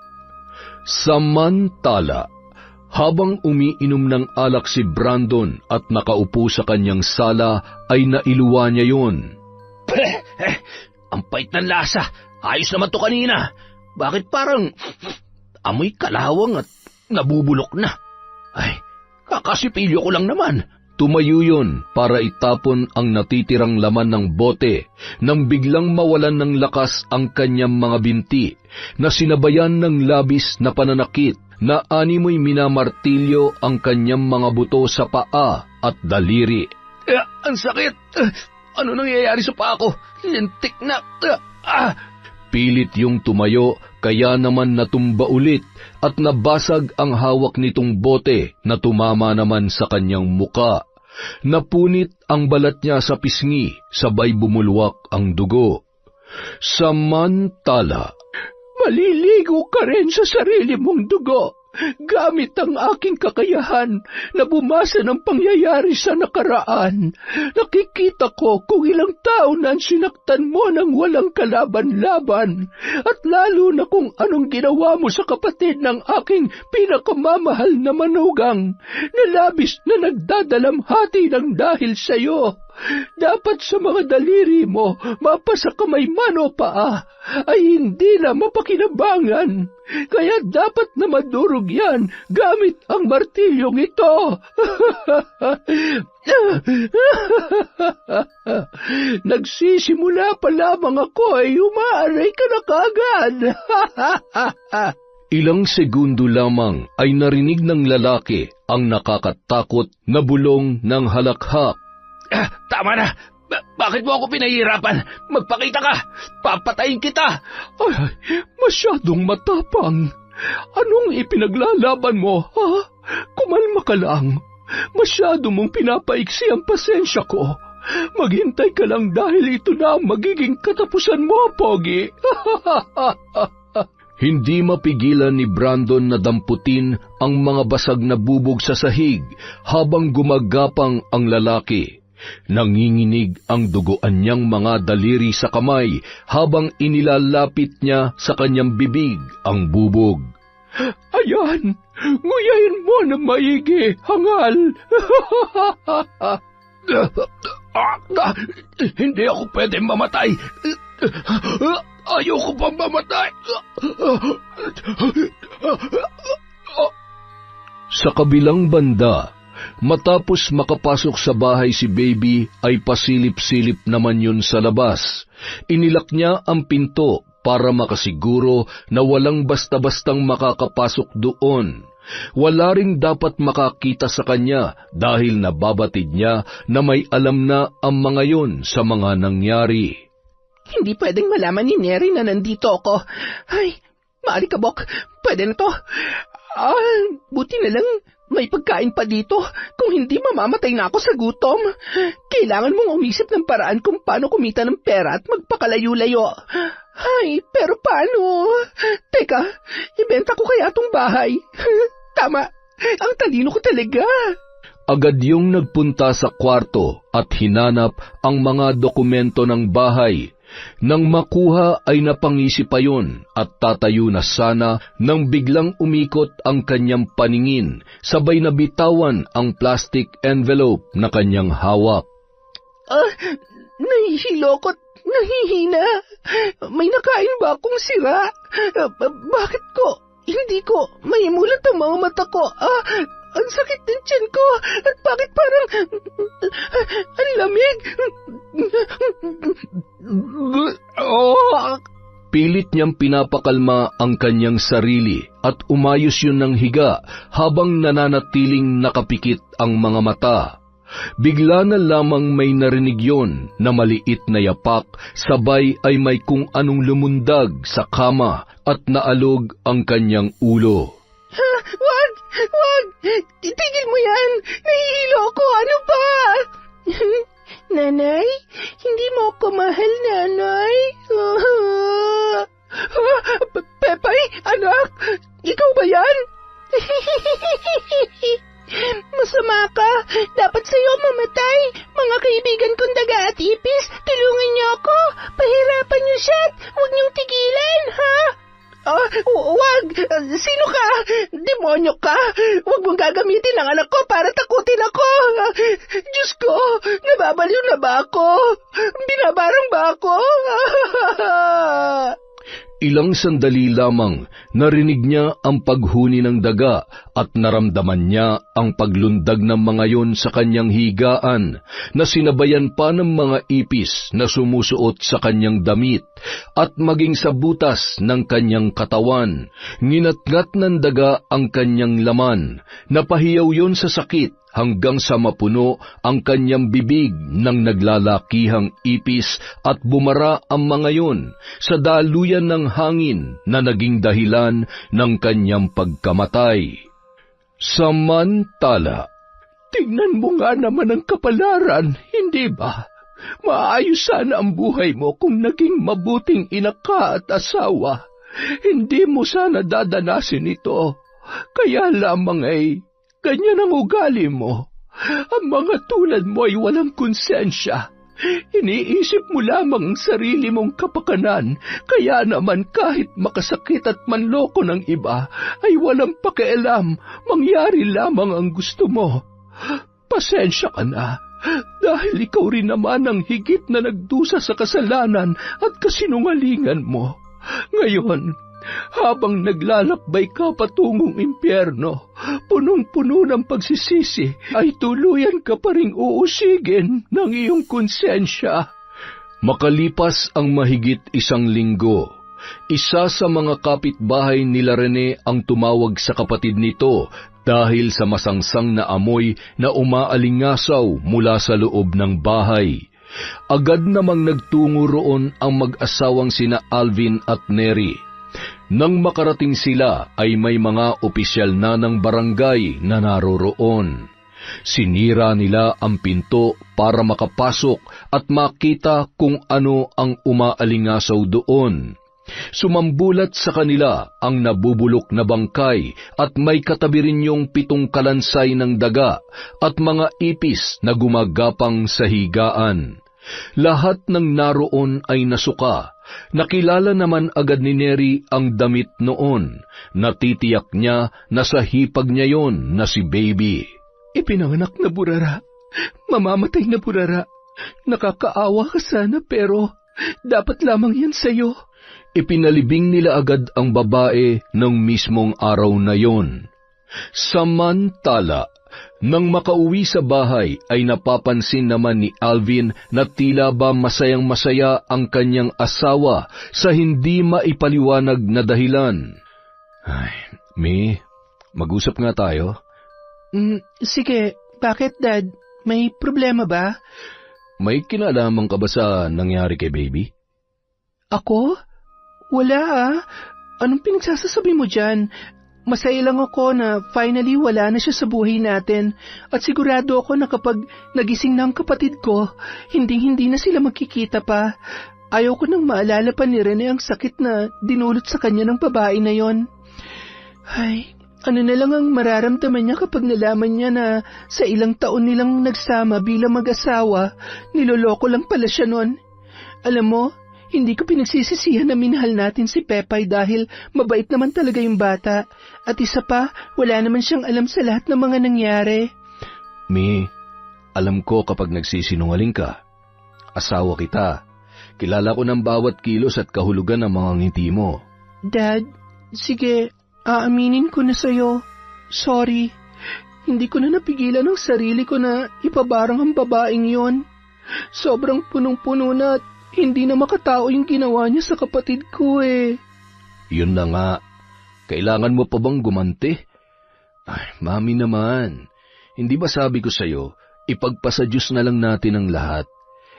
Samantala, habang umiinom ng alak si Brandon at nakaupo sa kanyang sala, ay nailuwa niya yun. Ang pait ng lasa. Ayos naman to kanina. Bakit parang amoy kalawang at nabubulok na? Ay, kakasipilyo ko lang naman. Tumayo yun para itapon ang natitirang laman ng bote nang biglang mawalan ng lakas ang kanyang mga binti na sinabayan ng labis na pananakit na animoy minamartilyo ang kanyang mga buto sa paa at daliri. Ang sakit! Ano nangyayari sa paa ko? Lintik na! Pilit yung tumayo kaya naman natumba ulit at nabasag ang hawak nitong bote na tumama naman sa kanyang muka. Napunit ang balat niya sa pisngi, sabay bumulwak ang dugo. Samantala, maliligo ka rin sa sarili mong dugo, gamit ang aking kakayahan na bumasa ng pangyayari sa nakaraan. Nakikita ko kung ilang taon na sinaktan mo ng walang kalaban-laban, at lalo na kung anong ginawa mo sa kapatid ng aking pinakamamahal na manugang, na labis na nagdadalamhati ng dahil sa iyo. Dapat sa mga daliri mo, mapasa kamay man o paa, ay hindi na mapakinabangan. Kaya dapat na madurog yan gamit ang martilyong ito. Nagsisimula pa lamang ako ay umaaray ka na kaagad. Ilang segundo lamang ay narinig ng lalaki ang nakakatakot na bulong ng halakhak. Tama na! Bakit mo ako pinahihirapan? Magpakita ka! Papatayin kita! Ay, masyadong matapang. Anong ipinaglalaban mo, ha? Kumalma ka lang. Masyado mong pinapaiksi ang pasensya ko. Maghintay ka lang dahil ito na ang magiging katapusan mo, Pogi. Hindi mapigilan ni Brandon na damputin ang mga basag na bubog sa sahig habang gumagapang ang lalaki. Nanginginig ang duguan niyang mga daliri sa kamay habang inilalapit niya sa kanyang bibig ang bubog. Ayan! Nguyain mo na maigi, hangal! Hindi ako pwede mamatay! Ayoko pang mamatay! Sa kabilang banda, matapos makapasok sa bahay si Baby ay pasilip-silip naman yun sa labas. Inilak niya ang pinto para makasiguro na walang basta-bastang makakapasok doon. Wala ring dapat makakita sa kanya dahil nababatid niya na may alam na ang mga yun sa mga nangyari. Hindi pwedeng malaman ni Neri na nandito ako. Ay, maalikabok, pwede na to. Buti na lang may pagkain pa dito. Kung hindi, mamamatay na ako sa gutom. Kailangan mong umisip ng paraan kung paano kumita ng pera at magpakalayo-layo. Ay, pero paano? Teka, ibenta ko kaya tong bahay. Tama, ang talino ko talaga. Agad yung nagpunta sa kwarto at hinanap ang mga dokumento ng bahay. Nang makuha ay napangisi pa yun at tatayo na sana nang biglang umikot ang kanyang paningin, sabay na bitawan ang plastic envelope na kanyang hawak. Nahihilo ko't nahihina. May nakain ba akong sira? Bakit ko Hindi ko maimulat ang mga mata ko. Ang sakit ng tiyan ko. At bakit parang ang lamig? Pilit niyang pinapakalma ang kanyang sarili at umayos yun ng higa habang nananatiling nakapikit ang mga mata. Bigla na lamang may narinig yon na maliit na yapak, sabay ay may kung anong lumundag sa kama at naalog ang kanyang ulo. Wag! Itigil mo yan! Nahihilo ko! Ano ba? Nanay? Hindi mo ako mahal, nanay? Pepay, anak! Ikaw ba yan? Masama ka. Dapat sa'yo mamatay. Mga kaibigan kong daga at ipis, tulungan niyo ako. Pahirapan niyo siya at huwag niyong tigilan, ha? Wag! Sino ka? Demonyo ka? Huwag mong gagamitin ang anak ko para takutin ako. Diyos ko, nababaliw na ba ako? Binabarang ba ako? Ilang sandali lamang narinig niya ang paghuni ng daga at naramdaman niya ang paglundag ng mga yon sa kanyang higaan na sinabayan pa ng mga ipis na sumusuot sa kanyang damit at maging sa butas ng kanyang katawan. Nginatngat ng daga ang kanyang laman. Napahiyaw yon sa sakit hanggang sa mapuno ang kanyang bibig ng naglalakihang ipis at bumara ang mga yon sa daluyan ng hangin na naging dahilan ng kanyang pagkamatay. Samantala, tingnan mo nga naman ang kapalaran, hindi ba? Maayos sana ang buhay mo kung naging mabuting ina ka at asawa. Hindi mo sana dadanasin ito. Kaya lamang ay ganyan ang ugali mo. Ang mga tulad mo ay walang konsensya. Iniisip mo lamang ang sarili mong kapakanan, kaya naman kahit makasakit at manloko ng iba, ay walang pakialam, mangyari lamang ang gusto mo. Pasensya ka na, dahil ikaw rin naman ang higit na nagdusa sa kasalanan at kasinungalingan mo. Ngayon, habang naglalakbay ka patungong impyerno, punong-puno ng pagsisisi, ay tuluyan ka pa ring uusigin ng iyong konsensya. Makalipas ang mahigit 1 linggo, isa sa mga kapitbahay nila Rene ang tumawag sa kapatid nito dahil sa masangsang na amoy na umaalingasaw mula sa loob ng bahay. Agad namang nagtungo roon ang mag-asawang sina Alvin at Neri. Nang makarating sila ay may mga opisyal na ng barangay na naroroon. Sinira nila ang pinto para makapasok at makita kung ano ang umaalingasaw doon. Sumambulat sa kanila ang nabubulok na bangkay at may katabi rin yung 7 kalansay ng daga at mga ipis na gumagapang sa higaan. Lahat ng naroon ay nasuka. Nakilala naman agad ni Neri ang damit noon. Natitiyak niya na sa hipag niya yon na si Baby. Ipinanganak na burara. Mamamatay na burara. Nakakaawa ka sana pero dapat lamang yan sa'yo. Ipinalibing nila agad ang babae ng mismong araw na yon. Samantala, nang makauwi sa bahay ay napapansin naman ni Alvin na tila ba masayang-masaya ang kanyang asawa sa hindi maipaliwanag na dahilan. Ay, Mi, mag-usap nga tayo. Sige, bakit, Dad? May problema ba? May kinalaman ka ba sa nangyari kay Baby? Ako? Wala Anong pinagsasasabi mo dyan? Masaya lang ako na finally wala na siya sa buhay natin at sigurado ako na kapag nagising na ang kapatid ko, hindi na sila magkikita pa. Ayaw ko nang maalala pa ni Rene ang sakit na dinulot sa kanya ng babae na yon. Ay, ano na lang ang mararamdaman niya kapag nalaman niya na sa ilang taon nilang nagsama bilang mag-asawa, niloloko lang pala siya nun. Alam mo, hindi ko pinagsisisihan na minahal natin si Pepay dahil mabait naman talaga yung bata. At isa pa, wala naman siyang alam sa lahat ng mga nangyari. Mi, alam ko kapag nagsisinungaling ka. Asawa kita. Kilala ko ng bawat kilos at kahulugan ng mga ngiti mo. Dad, sige, Aaminin ko na sa'yo. Sorry. Hindi ko na napigilan ang sarili ko na ipabarang ang babaeng yon. Sobrang punong-puno na at hindi na makatao yung ginawa niya sa kapatid ko eh. Yun na nga. Kailangan mo pa bang gumanti? Ay, mami naman. Hindi ba sabi ko sa'yo, ipagpasa Diyos na lang natin ang lahat.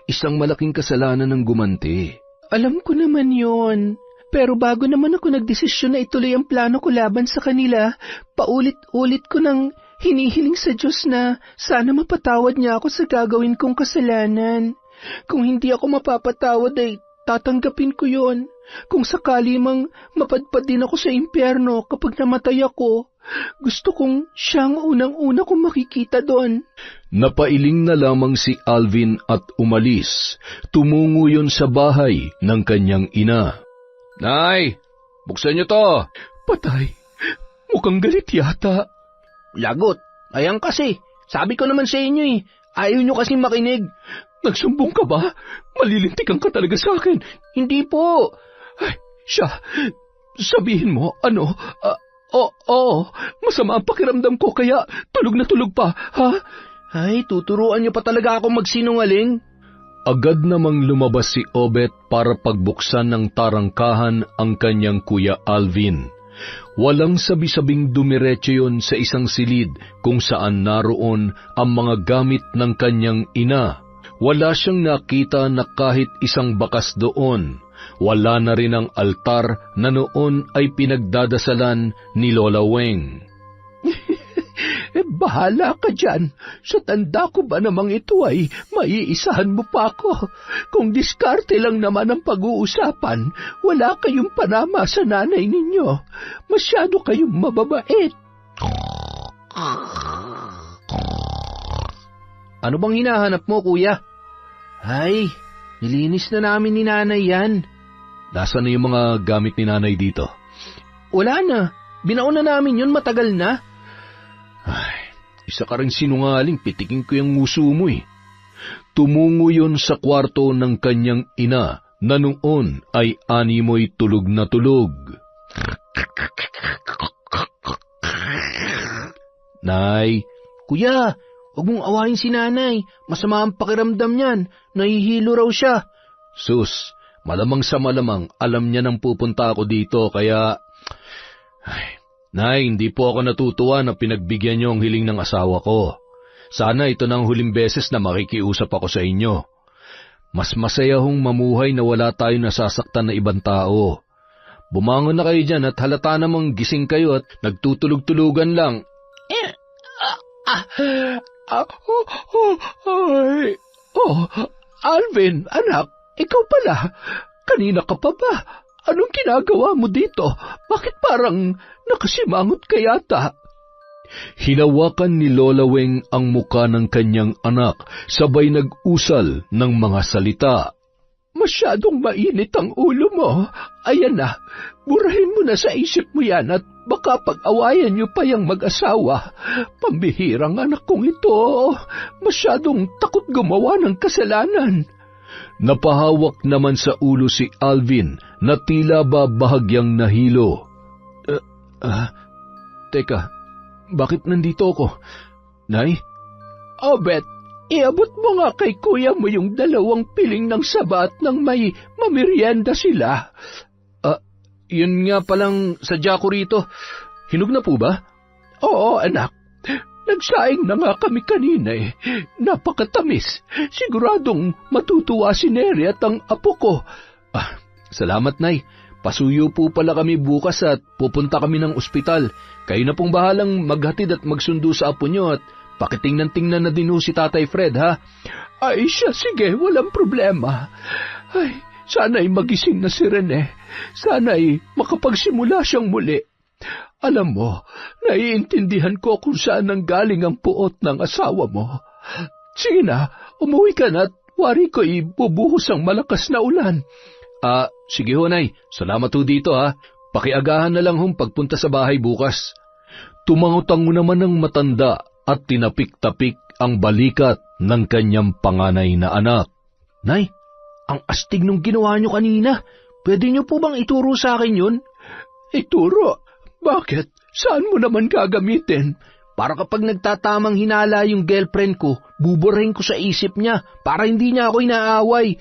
Isang malaking kasalanan ng gumanti. Alam ko naman yon. Pero bago naman ako nagdesisyon na ituloy ang plano ko laban sa kanila, paulit-ulit ko nang hinihiling sa Diyos na sana mapatawad niya ako sa gagawin kong kasalanan. Kung hindi ako mapapatawad ay tatanggapin ko yon. Kung sakali mang mapadpad din ako sa impyerno kapag namatay ako, gusto kong siyang unang-una kong makikita doon. Napailing na lamang si Alvin at umalis. Tumungo yon sa bahay ng kanyang ina. Nay, buksan niyo to. Patay, mukhang galit yata. Lagot, ayan kasi. Sabi ko naman sa inyo eh, ayaw nyo kasing makinig. Nagsumbong ka ba? Malilintikan ka talaga sa akin. Hindi po. Ay, siya, sabihin mo, ano, oo, masama ang pakiramdam ko kaya tulog na tulog pa, ha? Ay, tuturuan nyo pa talaga ako magsinungaling. Agad namang lumabas si Obet para pagbuksan ng tarangkahan ang kanyang kuya Alvin. Walang sabi-sabing dumiretso yon sa isang silid kung saan naroon ang mga gamit ng kanyang ina. Wala siyang nakita na kahit isang bakas doon. Wala na rin ang altar na noon ay pinagdadasalan ni Lola Weng. Bahala ka dyan. Sa tanda ko ba namang ito ay maiisahan mo pa ako? Kung diskarte lang naman ang pag-uusapan, wala kayong panama sa nanay ninyo. Masyado kayong mababait. Ano bang hinahanap mo, kuya? Ay, nilinis na namin ni nanay yan. Nasaan na yung mga gamit ni nanay dito? Wala na. Binaon na namin yun matagal na. Ay, isa ka rin sinungaling, pitikin ko yung nguso mo eh. Tumungo yon sa kwarto ng kanyang ina na noon ay animoy tulog na tulog. Nay, kuya, huwag mong awayin si nanay. Masama ang pakiramdam niyan. Nahihilo raw siya. Sus, malamang sa malamang alam niya nang pupunta ako dito kaya... Ay, Nay, hindi po ako natutuwa na pinagbigyan niyo ang hiling ng asawa ko. Sana ito na ang huling beses na makikiusap ako sa inyo. Mas masaya hong mamuhay na wala tayo nasasaktan na ibang tao. Bumangon na kayo dyan at halata namang gising kayo at nagtutulog-tulugan lang. Alvin, anak, ikaw pala. Kanina ka pa ba? Anong ginagawa mo dito? Bakit parang nakasimangot ka yata? Hinawakan ni Lola Weng ang muka ng kanyang anak, sabay nag-usal ng mga salita. Masyadong mainit ang ulo mo. Ayan na, burahin mo na sa isip mo yan at baka pag-awayan niyo pa yung mag-asawa. Pambihirang anak kong ito. Masyadong takot gumawa ng kasalanan. Napahawak naman sa ulo si Alvin na tila ba bahagyang nahilo. Teka, bakit nandito ako? Nay? Obet, iabot mo nga kay kuya mo yung 2 piling ng sabat nang may mamerienda sila. Yun nga palang sadya ko rito. Hinog na po ba? Oo, anak. Nagsaing na nga kami kanina eh. Napakatamis. Siguradong matutuwa si Neri at ang apo ko. Salamat, Nay. Pasuyo po pala kami bukas at pupunta kami ng ospital. Kayo na pong bahalang maghatid at magsundo sa apo nyo at pakitingnan-tingnan na din si Tatay Fred, ha? Ay siya, sige, walang problema. Ay, sana'y magising na si Rene. Sana'y makapagsimula siyang muli. Alam mo, naiintindihan ko kung saan nanggaling ang puot ng asawa mo. Sige na, umuwi ka na at wari ko ibubuhos ang malakas na ulan. Sige ho, Nay. Salamat ho dito, ha. Pakiagahan na lang hong pagpunta sa bahay bukas. Tumangutango naman ng matanda at tinapik-tapik ang balikat ng kanyang panganay na anak. Nay, ang astig nung ginawa nyo kanina. Pwede nyo po bang ituro sa akin yun? Ituro? Bakit? Saan mo naman gagamitin? Para kapag nagtatamang hinala yung girlfriend ko, buburahin ko sa isip niya para hindi niya ako inaaway.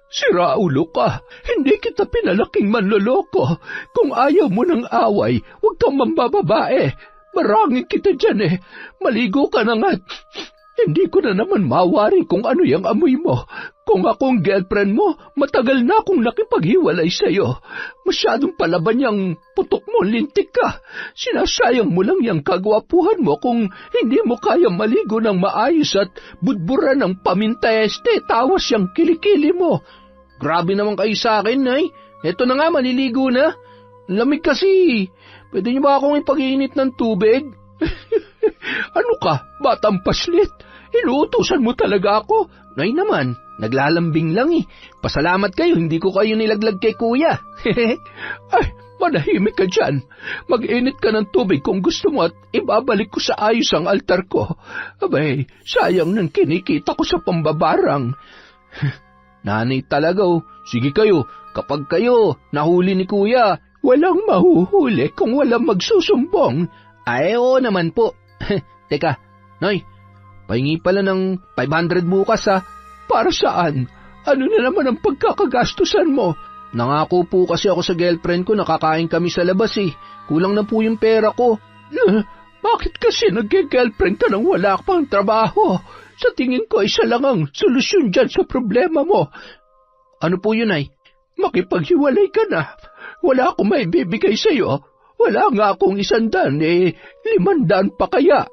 Sira ulo ka. Hindi kita pinalaking manloloko. Kung ayaw mo ng away, huwag kang mambababae. Marangin kita dyan eh. Maligo ka na nga. Hindi ko na naman mawari kung ano yung amoy mo. Kung akong girlfriend mo, matagal na akong nakipaghiwalay sa'yo. Masyadong palaban yung putok mo, lintik ka. Sinasayang mo lang yung kagwapuhan mo kung hindi mo kayang maligo ng maayos at budbura ng paminta tawas yung kilikili mo. Grabe naman kayo sa akin, Nay. Eto na nga, maliligo na. Lamig kasi. Pwede niyo ba akong ipag-iinit ng tubig? Ano ka, batang paslit? Inuutusan mo talaga ako? Nay naman, naglalambing lang eh. Pasalamat kayo, hindi ko kayo nilaglag kay kuya. Ay, manahimik ka dyan. Mag-init ka ng tubig kung gusto mo at ibabalik ko sa ayos ang altar ko. Abay, sayang nang kinikita ko sa pambabarang. Nanay talaga oh. Sige kayo, kapag kayo nahuli ni kuya, walang mahuhuli kung walang magsusumbong. Ay, oo naman po. Teka, Noy, pahingi pala ng 500 bukas ha. Para saan? Ano na naman ang pagkakagastusan mo? Nangako po kasi ako sa girlfriend ko na kakain kami sa labas eh. Kulang na po yung pera ko. Bakit kasi nag-girlfriend ka nang wala pang trabaho? Sa tingin ko isa lang ang solusyon dyan sa problema mo. Ano po yun ay? Makipaghiwalay ka na. Wala akong may bibigay sa'yo. Wala nga akong 100, 500 pa kaya.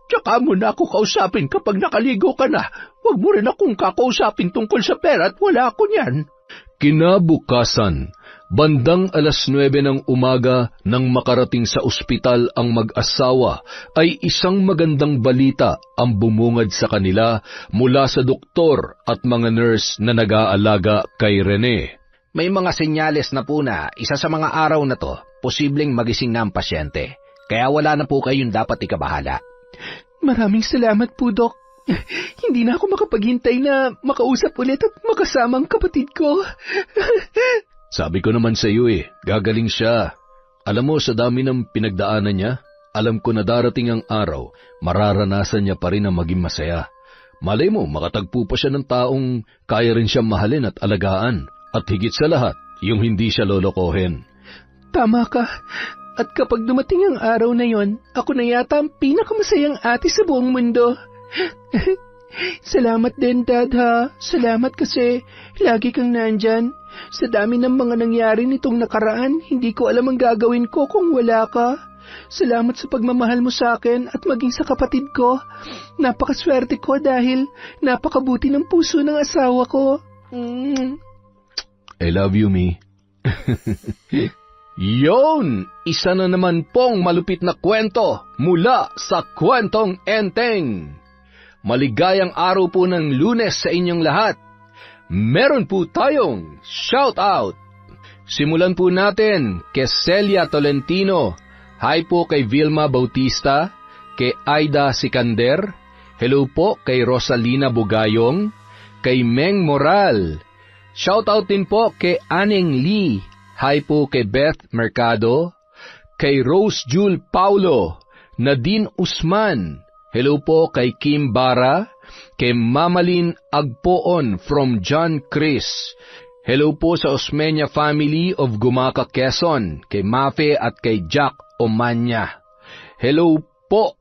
Tsaka mo na ako kausapin kapag nakaligo ka na. Huwag mo rin akong kakausapin tungkol sa pera at wala ako niyan. Kinabukasan, bandang 9:00 ng umaga nang makarating sa ospital ang mag-asawa, ay isang magandang balita ang bumungad sa kanila mula sa doktor at mga nurse na nag-aalaga kay Rene. May mga senyales na po na isa sa mga araw na to, posibleng magising na ang pasyente. Kaya wala na po kayong dapat ikabahala. Maraming salamat po, Dok. Hindi na ako makapaghintay na makausap ulit at makasama ang kapatid ko. Sabi ko naman sa iyo gagaling siya. Alam mo, sa dami ng pinagdaanan niya, alam ko na darating ang araw, mararanasan niya pa rin ang maging masaya. Malay mo, makatagpo pa siya ng taong kaya rin siyang mahalin at alagaan. At higit sa lahat, yung hindi siya lolokohin. Tama ka. At kapag dumating ang araw na yon, ako na yata ang pinakamasayang ate sa buong mundo. Salamat din, Dad, ha. Salamat kasi lagi kang nandyan. Sa dami ng mga nangyari nitong nakaraan, hindi ko alam ang gagawin ko kung wala ka. Salamat sa pagmamahal mo sa akin at maging sa kapatid ko. Napakaswerte ko dahil napakabuti ng puso ng asawa ko. I love you, me. Yon! Isa na naman pong malupit na kwento mula sa Kwentong Enteng. Maligayang araw po ng Lunes sa inyong lahat. Meron po tayong shout out. Simulan po natin kay Celia Tolentino. Hi po kay Vilma Bautista, kay Aida Sikander. Hello po kay Rosalina Bugayong, kay Meng Moral. Shout out din po kay Aneng Lee. Hi po kay Beth Mercado, kay Rose Jule Paulo, Nadine Usman. Hello po kay Kim Bara, kay Mamalin Agpoon from John Chris. Hello po sa Osmeña family of Gumaca, Quezon, kay Mafe at kay Jack Omanya. Hello po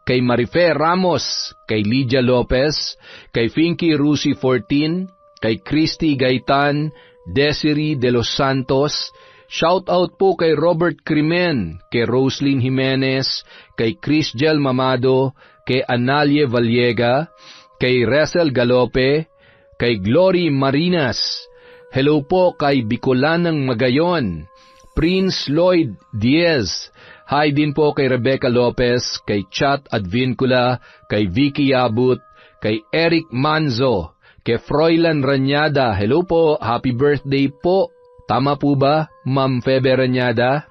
kay Marife Ramos, kay Lydia Lopez, kay Finky Rusi 14, kay Christy Gaitan, Desiree de los Santos. Shout out po kay Robert Crimen, kay Roslyn Jimenez, kay Chris Gel Mamado, kay Analie Vallega, kay Resel Galope, kay Glory Marinas. Hello po kay Bicolanang Magayon, Prince Lloyd Diaz. Hi din po kay Rebecca Lopez, kay Chat Advincula, kay Vicky Abut, kay Eric Manzo, kay Froilan Ranyada. Hello po, happy birthday po. Tama po ba, Ma'am Febe Ranyada?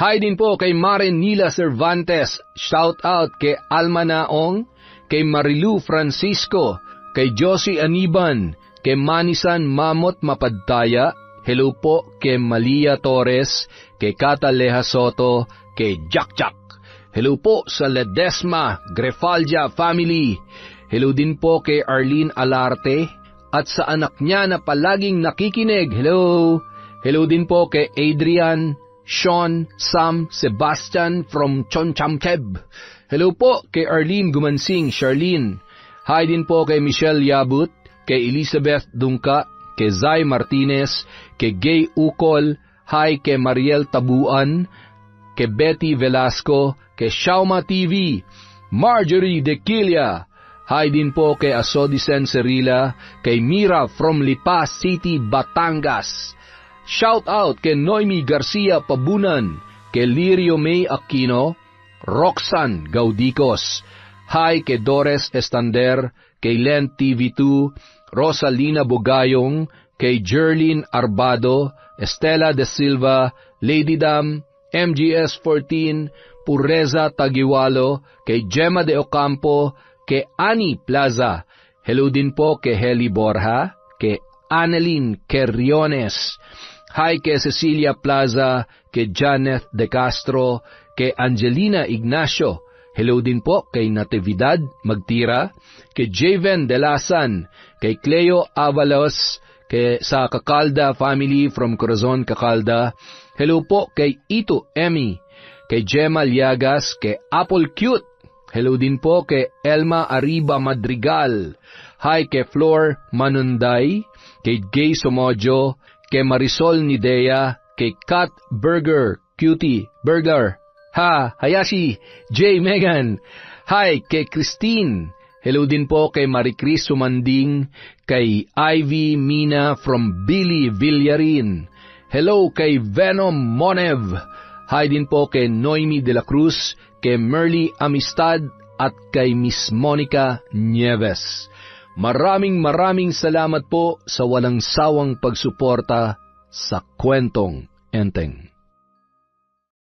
Hi din po kay Maren Nila Cervantes. Shout out kay Alma Naong, kay Marilu Francisco, kay Josie Aniban, kay Manisan Mamot Mapadtaya. Hello po kay Malia Torres, kay Kata Leha Soto, kay Jack Jack. Hello po sa Ledesma, Grefaldia family. Hello din po kay Arlene Alarte at sa anak niya na palaging nakikinig. Hello. Hello din po kay Adrian, Sean, Sam, Sebastian from Chonchamkeb. Hello po kay Arlene Gumansing, Charlene. Hi din po kay Michelle Yabut, kay Elizabeth Dungka, kay Zay Martinez, kay Gay Ukol, hi kay Mariel Tabuan, kay Betty Velasco, kay Shauma TV, Marjorie Dequilia, hi din po kay Asodisen Cerila, kay Mira from Lipa City, Batangas. Shout out kay Noemi Garcia Pabunan, kay Lirio May Aquino, Roxanne Gaudicos, hi kay Dores Estander, kay Len TV2, Rosalina Bugayong, kay Jerlyn Arbado, Estela De Silva, Lady Dam, MGS 14, Pureza Tagiwalo, kay Gemma De Ocampo, kay Ani Plaza. Hello din po kay Heli Borja, kay Annalyn Querriones. Hi kay Cecilia Plaza, kay Janeth De Castro, kay Angelina Ignacio. Hello din po kay Natividad Magtira, kay Javen Delasan, kay Cleo Avalos, kay sa Kakalda family from Corazon, Kakalda. Hello po kay Ito Emmy, kay Gemma Liagas, kay Apple Cute. Hello din po kay Elma Arriba Madrigal. Hi kay Flor Manunday, kay Gay Somojo, kay Marisol Nidea, kay Kat Burger, Cutie Burger. Ha, Hayashi, J. Megan. Hi, kay Christine. Hello din po kay Maricris Sumanding, kay Ivy Mina from Billy Villarin. Hello kay Venom Monev. Hi din po kay Noemi de la Cruz, kay Merly Amistad, at kay Miss Monica Nieves. Maraming salamat po sa walang sawang pagsuporta sa Kwentong Enteng.